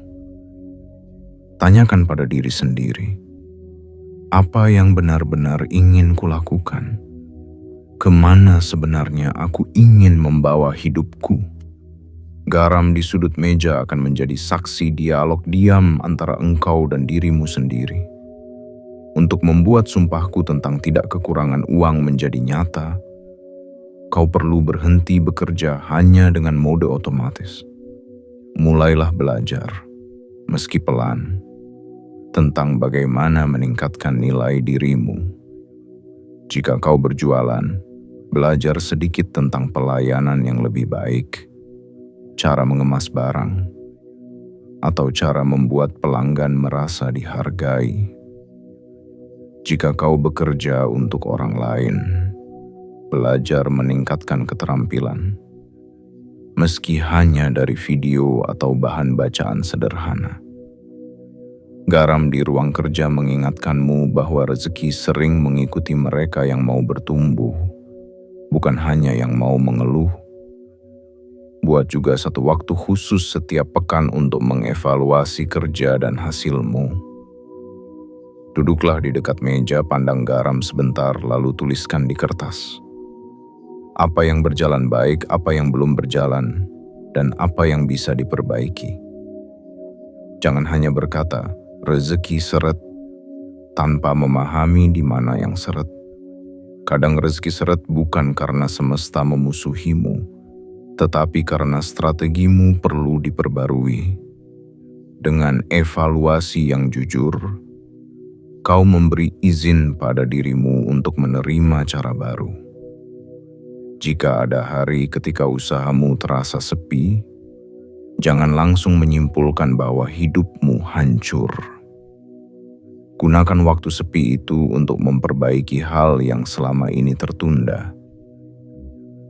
Tanyakan pada diri sendiri, apa yang benar-benar ingin kulakukan? Kemana sebenarnya aku ingin membawa hidupku? Garam di sudut meja akan menjadi saksi dialog diam antara engkau dan dirimu sendiri. Untuk membuat sumpahku tentang tidak kekurangan uang menjadi nyata, kau perlu berhenti bekerja hanya dengan mode otomatis. Mulailah belajar, meski pelan, tentang bagaimana meningkatkan nilai dirimu. Jika kau berjualan, belajar sedikit tentang pelayanan yang lebih baik, cara mengemas barang, atau cara membuat pelanggan merasa dihargai. Jika kau bekerja untuk orang lain, belajar meningkatkan keterampilan, meski hanya dari video atau bahan bacaan sederhana. Garam di ruang kerja mengingatkanmu bahwa rezeki sering mengikuti mereka yang mau bertumbuh, bukan hanya yang mau mengeluh. Buat juga satu waktu khusus setiap pekan untuk mengevaluasi kerja dan hasilmu. Duduklah di dekat meja, pandang garam sebentar, lalu tuliskan di kertas. Apa yang berjalan baik, apa yang belum berjalan, dan apa yang bisa diperbaiki. Jangan hanya berkata, rezeki seret, tanpa memahami di mana yang seret. Kadang rezeki seret bukan karena semesta memusuhimu, tetapi karena strategimu perlu diperbarui. Dengan evaluasi yang jujur, kau memberi izin pada dirimu untuk menerima cara baru. Jika ada hari ketika usahamu terasa sepi, jangan langsung menyimpulkan bahwa hidupmu hancur. Gunakan waktu sepi itu untuk memperbaiki hal yang selama ini tertunda.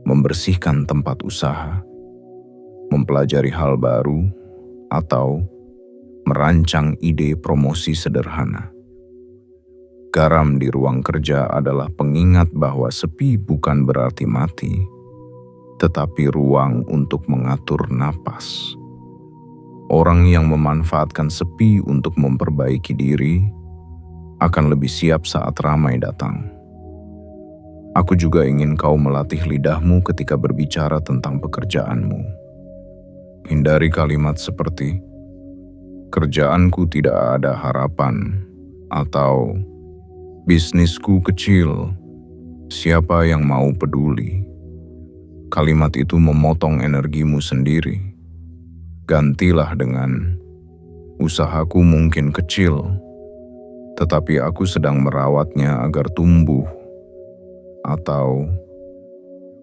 Membersihkan tempat usaha, mempelajari hal baru, atau merancang ide promosi sederhana. Garam di ruang kerja adalah pengingat bahwa sepi bukan berarti mati, tetapi ruang untuk mengatur napas. Orang yang memanfaatkan sepi untuk memperbaiki diri akan lebih siap saat ramai datang. Aku juga ingin kau melatih lidahmu ketika berbicara tentang pekerjaanmu. Hindari kalimat seperti, "Kerjaanku tidak ada harapan," atau "Bisnisku kecil, siapa yang mau peduli?" Kalimat itu memotong energimu sendiri. Gantilah dengan, "Usahaku mungkin kecil, tetapi aku sedang merawatnya agar tumbuh." Atau,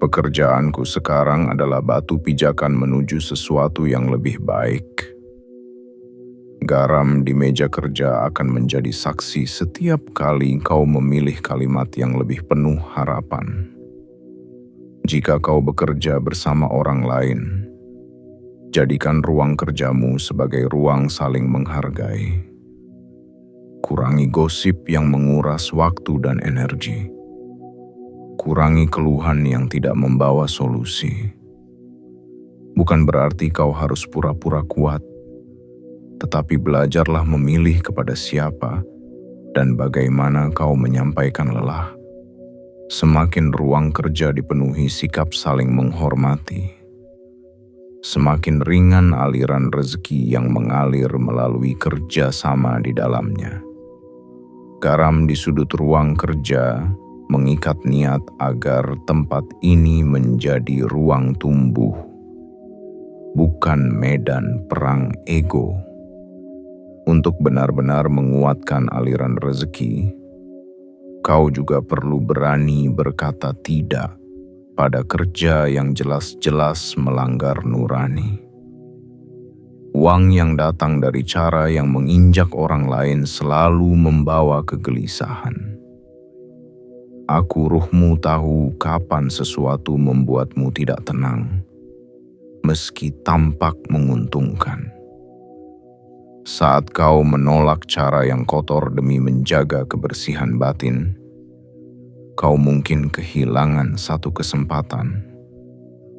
"Pekerjaanku sekarang adalah batu pijakan menuju sesuatu yang lebih baik." Garam di meja kerja akan menjadi saksi setiap kali kau memilih kalimat yang lebih penuh harapan. Jika kau bekerja bersama orang lain, jadikan ruang kerjamu sebagai ruang saling menghargai. Kurangi gosip yang menguras waktu dan energi. Kurangi keluhan yang tidak membawa solusi. Bukan berarti kau harus pura-pura kuat, tetapi belajarlah memilih kepada siapa dan bagaimana kau menyampaikan lelah. Semakin ruang kerja dipenuhi sikap saling menghormati, semakin ringan aliran rezeki yang mengalir melalui kerja sama di dalamnya. Garam di sudut ruang kerja mengikat niat agar tempat ini menjadi ruang tumbuh, bukan medan perang ego. Untuk benar-benar menguatkan aliran rezeki, kau juga perlu berani berkata tidak pada kerja yang jelas-jelas melanggar nurani. Uang yang datang dari cara yang menginjak orang lain selalu membawa kegelisahan. Aku ruhmu tahu kapan sesuatu membuatmu tidak tenang, meski tampak menguntungkan. Saat kau menolak cara yang kotor demi menjaga kebersihan batin, kau mungkin kehilangan satu kesempatan,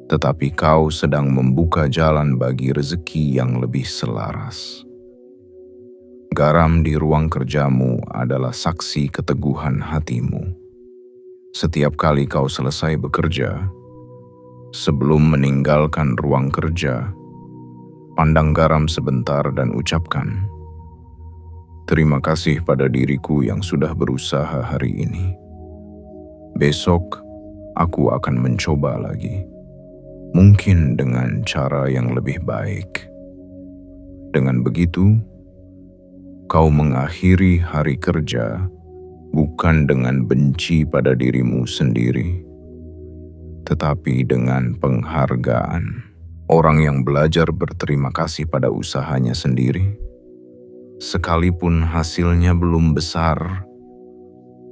tetapi kau sedang membuka jalan bagi rezeki yang lebih selaras. Garam di ruang kerjamu adalah saksi keteguhan hatimu. Setiap kali kau selesai bekerja, sebelum meninggalkan ruang kerja, pandang garam sebentar dan ucapkan, "Terima kasih pada diriku yang sudah berusaha hari ini. Besok, aku akan mencoba lagi. Mungkin dengan cara yang lebih baik." Dengan begitu, kau mengakhiri hari kerja bukan dengan benci pada dirimu sendiri, tetapi dengan penghargaan. Orang yang belajar berterima kasih pada usahanya sendiri, sekalipun hasilnya belum besar,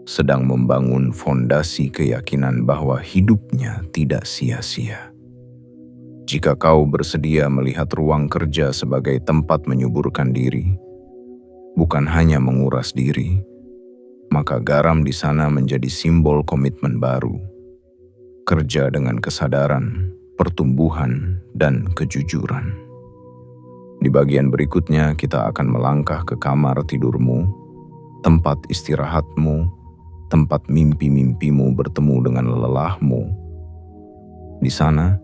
sedang membangun fondasi keyakinan bahwa hidupnya tidak sia-sia. Jika kau bersedia melihat ruang kerja sebagai tempat menyuburkan diri, bukan hanya menguras diri, maka garam di sana menjadi simbol komitmen baru. Kerja dengan kesadaran, pertumbuhan, dan kejujuran. Di bagian berikutnya kita akan melangkah ke kamar tidurmu tempat istirahatmu, tempat mimpi-mimpimu bertemu dengan lelahmu. Di sana,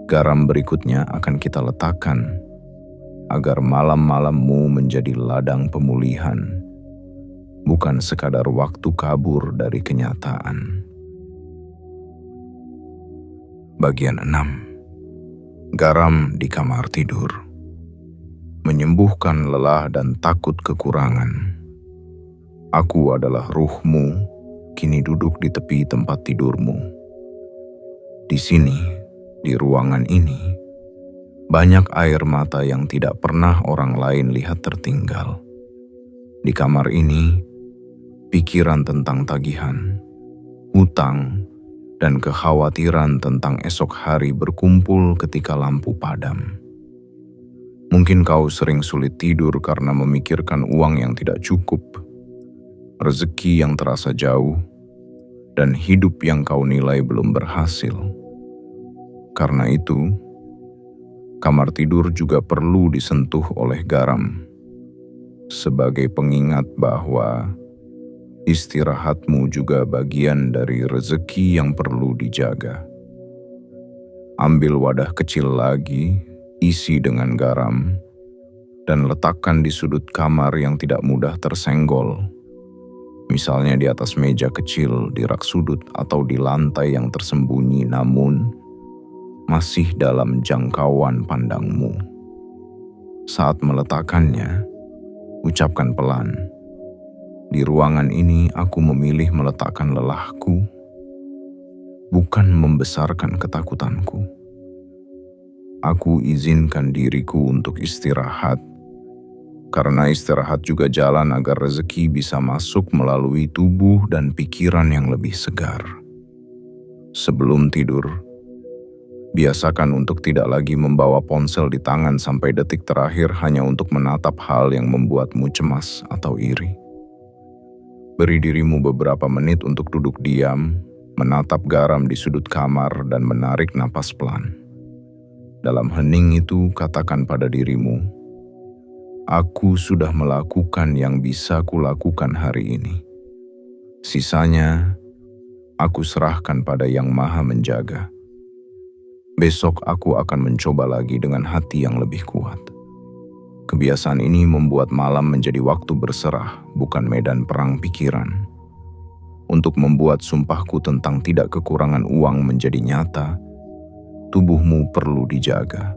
garam berikutnya akan kita letakkan agar malam-malammu menjadi ladang pemulihan, bukan sekadar waktu kabur dari kenyataan. Bagian 6. Garam di kamar tidur. Menyembuhkan lelah dan takut kekurangan. Aku adalah ruhmu, kini duduk di tepi tempat tidurmu. Di sini, di ruangan ini, banyak air mata yang tidak pernah orang lain lihat tertinggal. Di kamar ini, pikiran tentang tagihan, hutang, dan kekhawatiran tentang esok hari berkumpul ketika lampu padam. Mungkin kau sering sulit tidur karena memikirkan uang yang tidak cukup, rezeki yang terasa jauh, dan hidup yang kau nilai belum berhasil. Karena itu, kamar tidur juga perlu disentuh oleh garam, sebagai pengingat bahwa istirahatmu juga bagian dari rezeki yang perlu dijaga. Ambil wadah kecil lagi, isi dengan garam, dan letakkan di sudut kamar yang tidak mudah tersenggol. Misalnya di atas meja kecil, di rak sudut, atau di lantai yang tersembunyi namun masih dalam jangkauan pandangmu. Saat meletakkannya, ucapkan pelan, "Di ruangan ini aku memilih meletakkan lelahku, bukan membesarkan ketakutanku. Aku izinkan diriku untuk istirahat, karena istirahat juga jalan agar rezeki bisa masuk melalui tubuh dan pikiran yang lebih segar." Sebelum tidur, biasakan untuk tidak lagi membawa ponsel di tangan sampai detik terakhir hanya untuk menatap hal yang membuatmu cemas atau iri. Beri dirimu beberapa menit untuk duduk diam, menatap garam di sudut kamar, dan menarik napas pelan. Dalam hening itu, katakan pada dirimu, "Aku sudah melakukan yang bisa kulakukan hari ini. Sisanya, aku serahkan pada Yang Maha Menjaga. Besok aku akan mencoba lagi dengan hati yang lebih kuat." Kebiasaan ini membuat malam menjadi waktu berserah, bukan medan perang pikiran. Untuk membuat sumpahku tentang tidak kekurangan uang menjadi nyata, tubuhmu perlu dijaga.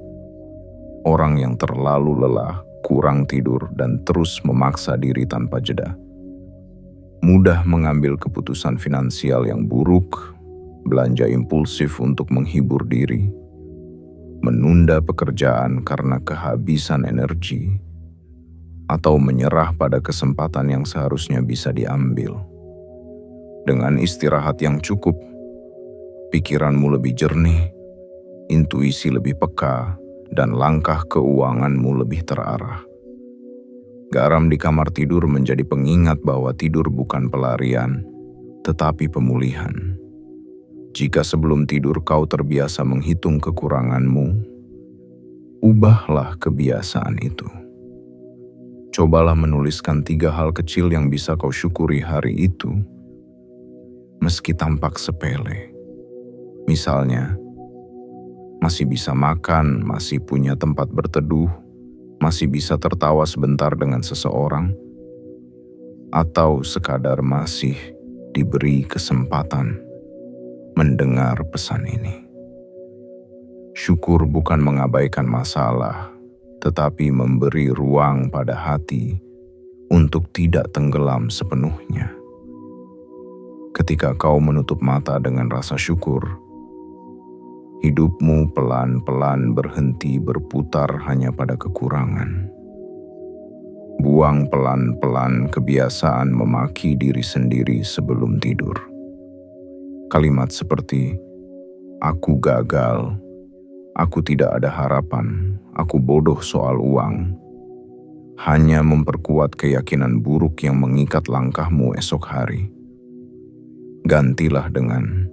Orang yang terlalu lelah, kurang tidur, dan terus memaksa diri tanpa jeda mudah mengambil keputusan finansial yang buruk, belanja impulsif untuk menghibur diri, menunda pekerjaan karena kehabisan energi, atau menyerah pada kesempatan yang seharusnya bisa diambil. Dengan istirahat yang cukup, pikiranmu lebih jernih, intuisi lebih peka, dan langkah keuanganmu lebih terarah. Garam di kamar tidur menjadi pengingat bahwa tidur bukan pelarian, tetapi pemulihan. Jika sebelum tidur kau terbiasa menghitung kekuranganmu, ubahlah kebiasaan itu. Cobalah menuliskan 3 hal kecil yang bisa kau syukuri hari itu, meski tampak sepele. Misalnya, masih bisa makan, masih punya tempat berteduh, masih bisa tertawa sebentar dengan seseorang, atau sekadar masih diberi kesempatan mendengar pesan ini. Syukur bukan mengabaikan masalah, tetapi memberi ruang pada hati untuk tidak tenggelam sepenuhnya. Ketika kau menutup mata dengan rasa syukur, hidupmu pelan-pelan berhenti berputar hanya pada kekurangan. Buang pelan-pelan kebiasaan memaki diri sendiri sebelum tidur. Kalimat seperti, "Aku gagal, aku tidak ada harapan, aku bodoh soal uang," hanya memperkuat keyakinan buruk yang mengikat langkahmu esok hari. Gantilah dengan,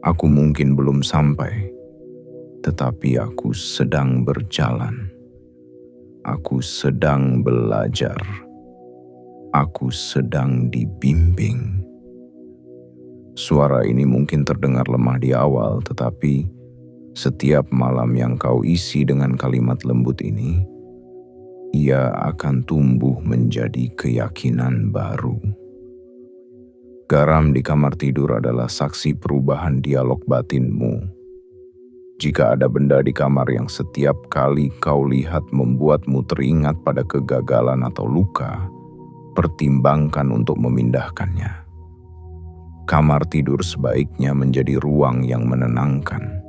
"Aku mungkin belum sampai, tetapi aku sedang berjalan. Aku sedang belajar. Aku sedang dibimbing. Suara ini mungkin terdengar lemah di awal, tetapi setiap malam yang kau isi dengan kalimat lembut ini, ia akan tumbuh menjadi keyakinan baru. Garam di kamar tidur adalah saksi perubahan dialog batinmu. Jika ada benda di kamar yang setiap kali kau lihat membuatmu teringat pada kegagalan atau luka, pertimbangkan untuk memindahkannya. Kamar tidur sebaiknya menjadi ruang yang menenangkan,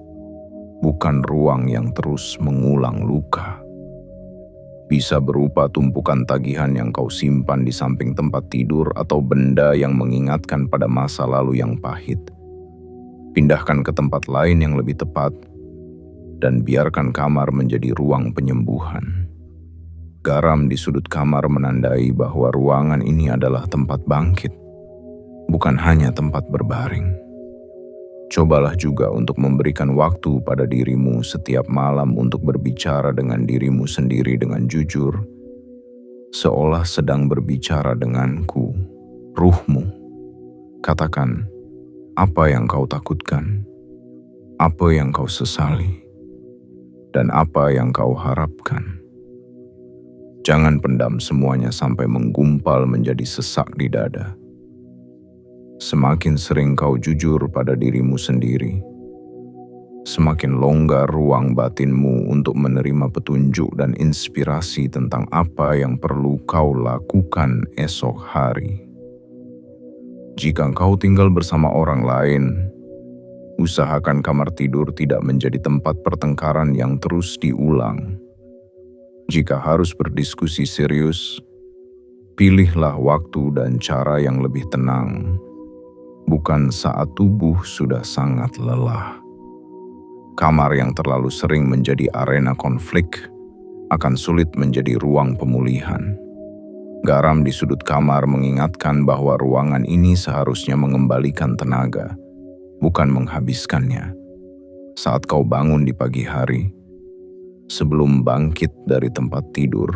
bukan ruang yang terus mengulang luka. Bisa berupa tumpukan tagihan yang kau simpan di samping tempat tidur atau benda yang mengingatkan pada masa lalu yang pahit. Pindahkan ke tempat lain yang lebih tepat, dan biarkan kamar menjadi ruang penyembuhan. Garam di sudut kamar menandai bahwa ruangan ini adalah tempat bangkit, bukan hanya tempat berbaring. Cobalah juga untuk memberikan waktu pada dirimu setiap malam untuk berbicara dengan dirimu sendiri dengan jujur, seolah sedang berbicara denganku, ruhmu. Katakan, apa yang kau takutkan, apa yang kau sesali, dan apa yang kau harapkan. Jangan pendam semuanya sampai menggumpal menjadi sesak di dada. Semakin sering kau jujur pada dirimu sendiri, semakin longgar ruang batinmu untuk menerima petunjuk dan inspirasi tentang apa yang perlu kau lakukan esok hari. Jika kau tinggal bersama orang lain, usahakan kamar tidur tidak menjadi tempat pertengkaran yang terus diulang. Jika harus berdiskusi serius, pilihlah waktu dan cara yang lebih tenang, bukan saat tubuh sudah sangat lelah. Kamar yang terlalu sering menjadi arena konflik akan sulit menjadi ruang pemulihan. Garam di sudut kamar mengingatkan bahwa ruangan ini seharusnya mengembalikan tenaga, bukan menghabiskannya. Saat kau bangun di pagi hari, sebelum bangkit dari tempat tidur,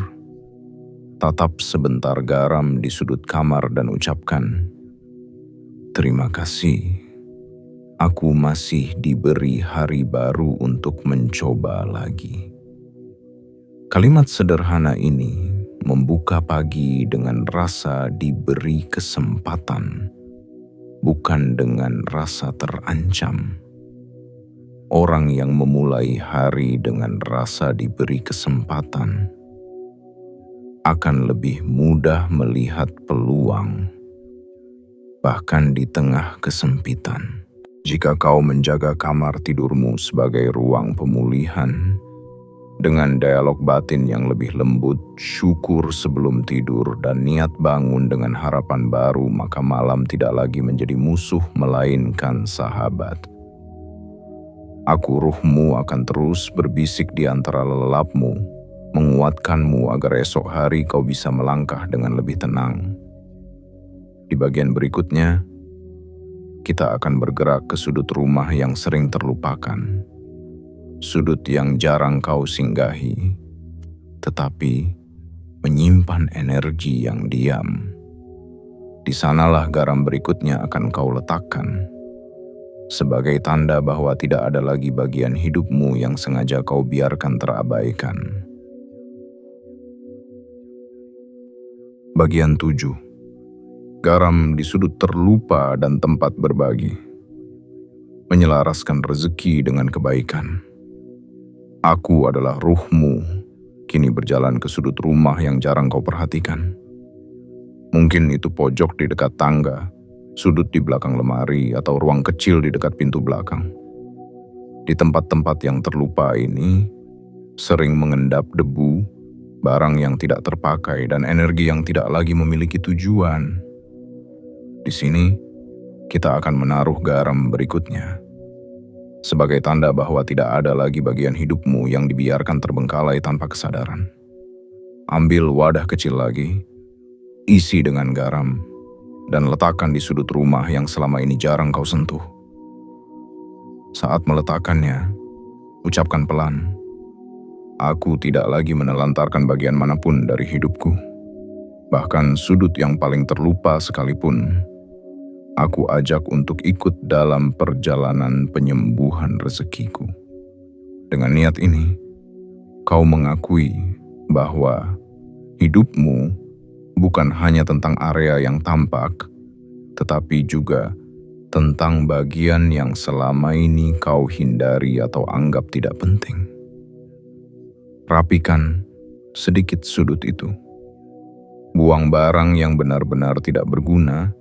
tatap sebentar garam di sudut kamar dan ucapkan, "Terima kasih, aku masih diberi hari baru untuk mencoba lagi." Kalimat sederhana ini membuka pagi dengan rasa diberi kesempatan, bukan dengan rasa terancam. Orang yang memulai hari dengan rasa diberi kesempatan akan lebih mudah melihat peluang, bahkan di tengah kesempitan. Jika kau menjaga kamar tidurmu sebagai ruang pemulihan, dengan dialog batin yang lebih lembut, syukur sebelum tidur, dan niat bangun dengan harapan baru, maka malam tidak lagi menjadi musuh melainkan sahabat. Aku ruhmu akan terus berbisik di antara lelapmu, menguatkanmu agar esok hari kau bisa melangkah dengan lebih tenang. Di bagian berikutnya, kita akan bergerak ke sudut rumah yang sering terlupakan. Sudut yang jarang kau singgahi, tetapi menyimpan energi yang diam. Di sanalah garam berikutnya akan kau letakkan, sebagai tanda bahwa tidak ada lagi bagian hidupmu yang sengaja kau biarkan terabaikan. Bagian 7. Garam di sudut terlupa dan tempat berbagi. Menyelaraskan rezeki dengan kebaikan. Aku adalah ruhmu, kini berjalan ke sudut rumah yang jarang kau perhatikan. Mungkin itu pojok di dekat tangga, sudut di belakang lemari, atau ruang kecil di dekat pintu belakang. Di tempat-tempat yang terlupa ini, sering mengendap debu, barang yang tidak terpakai, dan energi yang tidak lagi memiliki tujuan. Di sini, kita akan menaruh garam berikutnya, sebagai tanda bahwa tidak ada lagi bagian hidupmu yang dibiarkan terbengkalai tanpa kesadaran. Ambil wadah kecil lagi, isi dengan garam, dan letakkan di sudut rumah yang selama ini jarang kau sentuh. Saat meletakkannya, ucapkan pelan, "Aku tidak lagi menelantarkan bagian manapun dari hidupku." Bahkan sudut yang paling terlupa sekalipun, aku ajak untuk ikut dalam perjalanan penyembuhan rezekiku. Dengan niat ini, kau mengakui bahwa hidupmu bukan hanya tentang area yang tampak, tetapi juga tentang bagian yang selama ini kau hindari atau anggap tidak penting. Rapikan sedikit sudut itu. Buang barang yang benar-benar tidak berguna,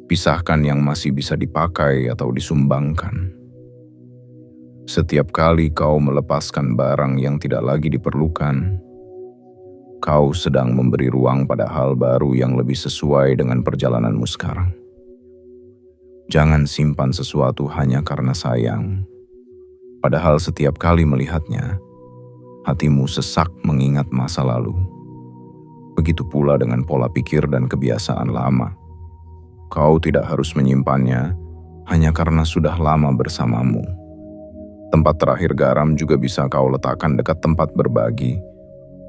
pisahkan yang masih bisa dipakai atau disumbangkan. Setiap kali kau melepaskan barang yang tidak lagi diperlukan, kau sedang memberi ruang pada hal baru yang lebih sesuai dengan perjalananmu sekarang. Jangan simpan sesuatu hanya karena sayang, padahal setiap kali melihatnya, hatimu sesak mengingat masa lalu. Begitu pula dengan pola pikir dan kebiasaan lama. Kau tidak harus menyimpannya hanya karena sudah lama bersamamu. Tempat terakhir garam juga bisa kau letakkan dekat tempat berbagi,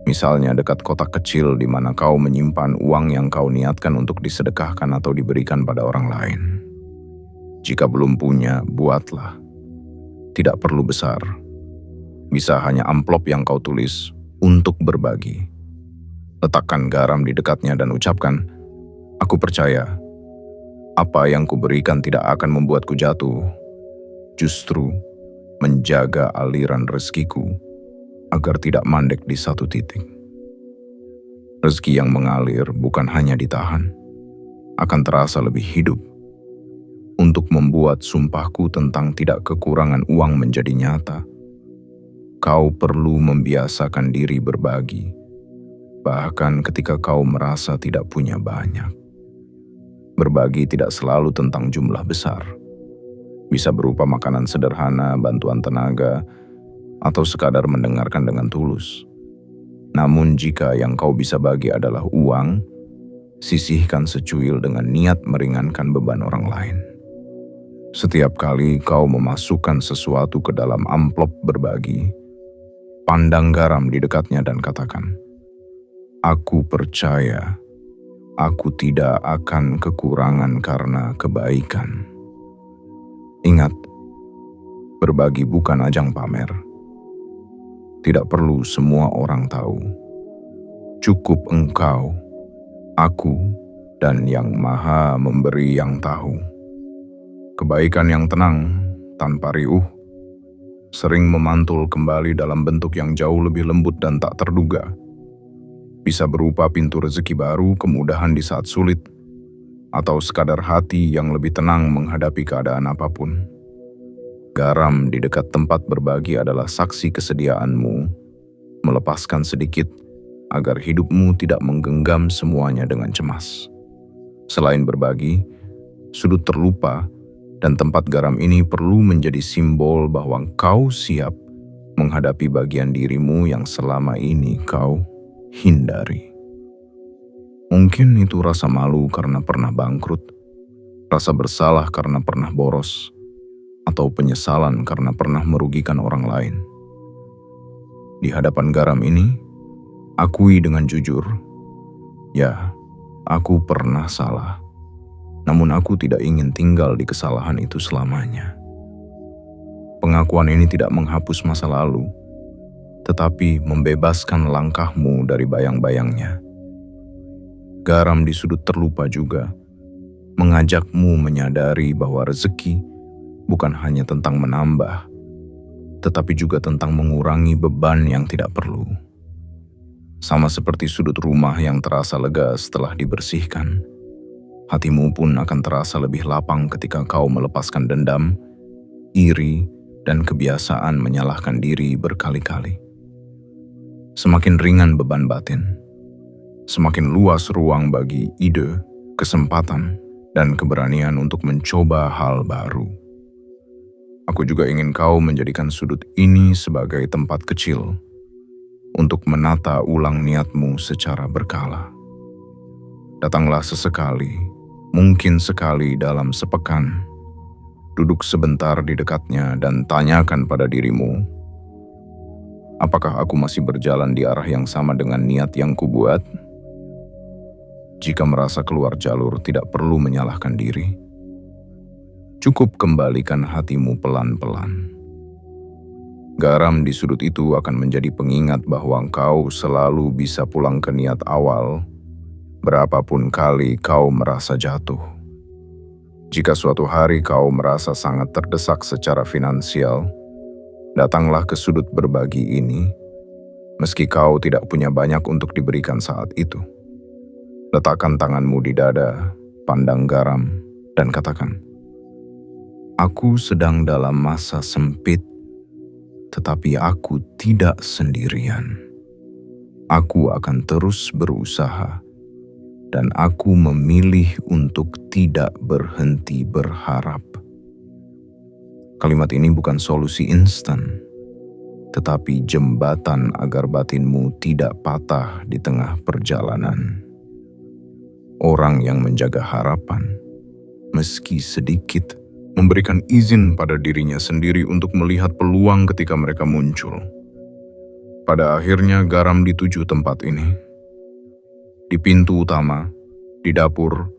misalnya dekat kotak kecil di mana kau menyimpan uang yang kau niatkan untuk disedekahkan atau diberikan pada orang lain. Jika belum punya, buatlah. Tidak perlu besar. Bisa hanya amplop yang kau tulis untuk berbagi. Letakkan garam di dekatnya dan ucapkan, "Aku percaya, apa yang kuberikan tidak akan membuatku jatuh. Justru menjaga aliran rezekiku agar tidak mandek di satu titik." Rezeki yang mengalir bukan hanya ditahan, akan terasa lebih hidup. Untuk membuat sumpahku tentang tidak kekurangan uang menjadi nyata, kau perlu membiasakan diri berbagi, bahkan ketika kau merasa tidak punya banyak. Berbagi tidak selalu tentang jumlah besar. Bisa berupa makanan sederhana, bantuan tenaga, atau sekadar mendengarkan dengan tulus. Namun jika yang kau bisa bagi adalah uang, sisihkan secuil dengan niat meringankan beban orang lain. Setiap kali kau memasukkan sesuatu ke dalam amplop berbagi, pandang garam di dekatnya dan katakan, "Aku percaya, aku tidak akan kekurangan karena kebaikan." Ingat, berbagi bukan ajang pamer. Tidak perlu semua orang tahu. Cukup engkau, aku, dan Yang Maha Memberi yang tahu. Kebaikan yang tenang, tanpa riuh, sering memantul kembali dalam bentuk yang jauh lebih lembut dan tak terduga. Bisa berupa pintu rezeki baru, kemudahan di saat sulit, atau sekadar hati yang lebih tenang menghadapi keadaan apapun. Garam di dekat tempat berbagi adalah saksi kesediaanmu, melepaskan sedikit agar hidupmu tidak menggenggam semuanya dengan cemas. Selain berbagi, sudut terlupa dan tempat garam ini perlu menjadi simbol bahwa kau siap menghadapi bagian dirimu yang selama ini kau hindari. Mungkin itu rasa malu karena pernah bangkrut, rasa bersalah karena pernah boros, atau penyesalan karena pernah merugikan orang lain. Di hadapan garam ini, akui dengan jujur, ya, aku pernah salah. Namun aku tidak ingin tinggal di kesalahan itu selamanya. Pengakuan ini tidak menghapus masa lalu, tetapi membebaskan langkahmu dari bayang-bayangnya. Garam di sudut terlupa juga mengajakmu menyadari bahwa rezeki bukan hanya tentang menambah, tetapi juga tentang mengurangi beban yang tidak perlu. Sama seperti sudut rumah yang terasa lega setelah dibersihkan, hatimu pun akan terasa lebih lapang ketika kau melepaskan dendam, iri, dan kebiasaan menyalahkan diri berkali-kali. Semakin ringan beban batin, semakin luas ruang bagi ide, kesempatan, dan keberanian untuk mencoba hal baru. Aku juga ingin kau menjadikan sudut ini sebagai tempat kecil untuk menata ulang niatmu secara berkala. Datanglah sesekali, mungkin sekali dalam sepekan, duduk sebentar di dekatnya dan tanyakan pada dirimu, apakah aku masih berjalan di arah yang sama dengan niat yang kubuat? Jika merasa keluar jalur, tidak perlu menyalahkan diri. Cukup kembalikan hatimu pelan-pelan. Garam di sudut itu akan menjadi pengingat bahwa engkau selalu bisa pulang ke niat awal, berapapun kali kau merasa jatuh. Jika suatu hari kau merasa sangat terdesak secara finansial, datanglah ke sudut berbagi ini, meski kau tidak punya banyak untuk diberikan saat itu. Letakkan tanganmu di dada, pandang garam, dan katakan, "Aku sedang dalam masa sempit, tetapi aku tidak sendirian. Aku akan terus berusaha, dan aku memilih untuk tidak berhenti berharap." Kalimat ini bukan solusi instan, tetapi jembatan agar batinmu tidak patah di tengah perjalanan. Orang yang menjaga harapan, meski sedikit, memberikan izin pada dirinya sendiri untuk melihat peluang ketika mereka muncul. Pada akhirnya garam di 7 tempat ini. Di pintu utama, di dapur,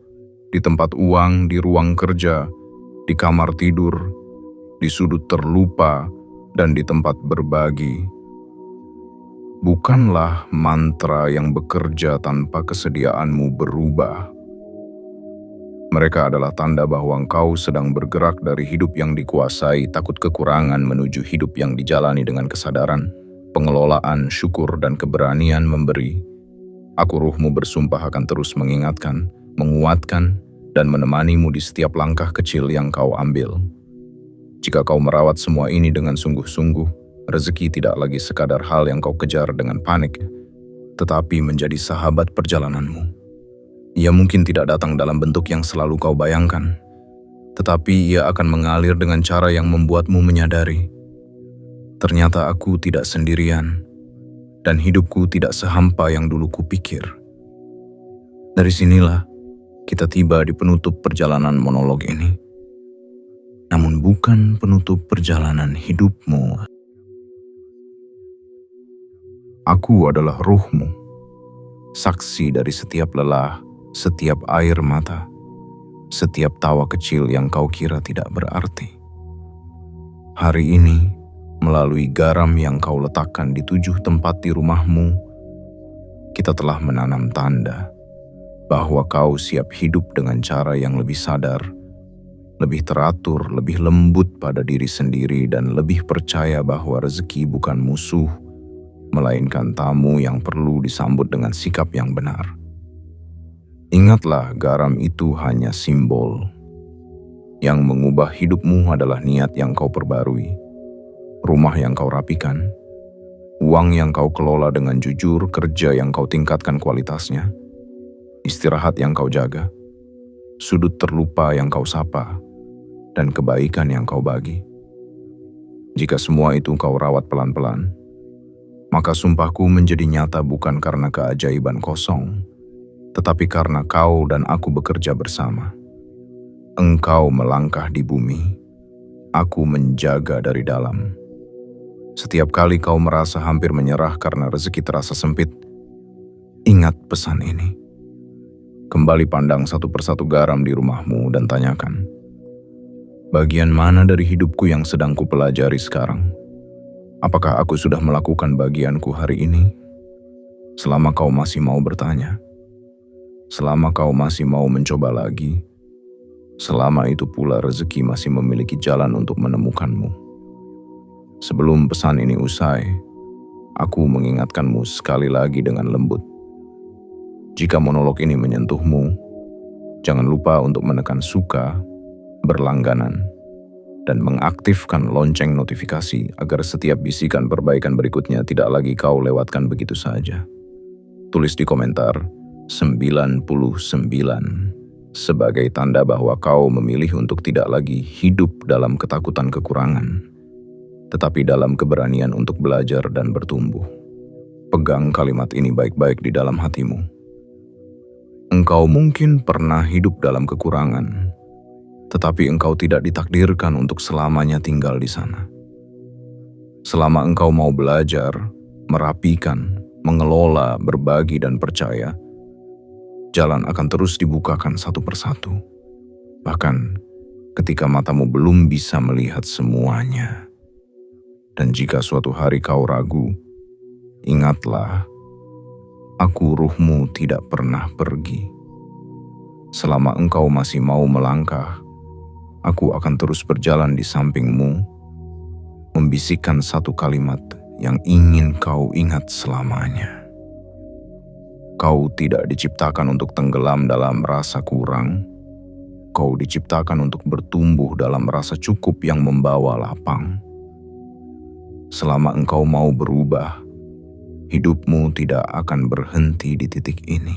di tempat uang, di ruang kerja, di kamar tidur, di sudut terlupa, dan di tempat berbagi. Bukanlah mantra yang bekerja tanpa kesediaanmu berubah. Mereka adalah tanda bahwa engkau sedang bergerak dari hidup yang dikuasai takut kekurangan menuju hidup yang dijalani dengan kesadaran, pengelolaan, syukur, dan keberanian memberi. Aku ruhmu bersumpah akan terus mengingatkan, menguatkan, dan menemanimu di setiap langkah kecil yang kau ambil. Jika kau merawat semua ini dengan sungguh-sungguh, rezeki tidak lagi sekadar hal yang kau kejar dengan panik, tetapi menjadi sahabat perjalananmu. Ia mungkin tidak datang dalam bentuk yang selalu kau bayangkan, tetapi ia akan mengalir dengan cara yang membuatmu menyadari, ternyata aku tidak sendirian, dan hidupku tidak sehampa yang dulu kupikir. Dari sinilah kita tiba di penutup perjalanan monolog ini. Namun bukan penutup perjalanan hidupmu. Aku adalah ruhmu, saksi dari setiap lelah, setiap air mata, setiap tawa kecil yang kau kira tidak berarti. Hari ini, melalui garam yang kau letakkan di 7 tempat di rumahmu, kita telah menanam tanda bahwa kau siap hidup dengan cara yang lebih sadar, lebih teratur, lebih lembut pada diri sendiri, dan lebih percaya bahwa rezeki bukan musuh, melainkan tamu yang perlu disambut dengan sikap yang benar. Ingatlah, garam itu hanya simbol. Yang mengubah hidupmu adalah niat yang kau perbarui, rumah yang kau rapikan, uang yang kau kelola dengan jujur, kerja yang kau tingkatkan kualitasnya, istirahat yang kau jaga, sudut terlupa yang kau sapa, dan kebaikan yang kau bagi. Jika semua itu kau rawat pelan-pelan, maka sumpahku menjadi nyata bukan karena keajaiban kosong, tetapi karena kau dan aku bekerja bersama. Engkau melangkah di bumi, aku menjaga dari dalam. Setiap kali kau merasa hampir menyerah karena rezeki terasa sempit, ingat pesan ini. Kembali pandang satu persatu garam di rumahmu dan tanyakan, bagian mana dari hidupku yang sedang kupelajari sekarang? Apakah aku sudah melakukan bagianku hari ini? Selama kau masih mau bertanya, selama kau masih mau mencoba lagi, selama itu pula rezeki masih memiliki jalan untuk menemukanmu. Sebelum pesan ini usai, aku mengingatkanmu sekali lagi dengan lembut. Jika monolog ini menyentuhmu, jangan lupa untuk menekan suka, berlangganan, dan mengaktifkan lonceng notifikasi agar setiap bisikan perbaikan berikutnya tidak lagi kau lewatkan begitu saja. Tulis di komentar 99 sebagai tanda bahwa kau memilih untuk tidak lagi hidup dalam ketakutan kekurangan, tetapi dalam keberanian untuk belajar dan bertumbuh. Pegang kalimat ini baik-baik di dalam hatimu. Engkau mungkin pernah hidup dalam kekurangan, tetapi engkau tidak ditakdirkan untuk selamanya tinggal di sana. Selama engkau mau belajar, merapikan, mengelola, berbagi, dan percaya, Jalan akan terus dibukakan satu persatu. Bahkan ketika matamu belum bisa melihat semuanya. Dan jika suatu hari kau ragu, ingatlah, aku ruhmu tidak pernah pergi. Selama engkau masih mau melangkah, aku akan terus berjalan di sampingmu, membisikkan satu kalimat yang ingin kau ingat selamanya. Kau tidak diciptakan untuk tenggelam dalam rasa kurang. Kau diciptakan untuk bertumbuh dalam rasa cukup yang membawa lapang. Selama engkau mau berubah, hidupmu tidak akan berhenti di titik ini.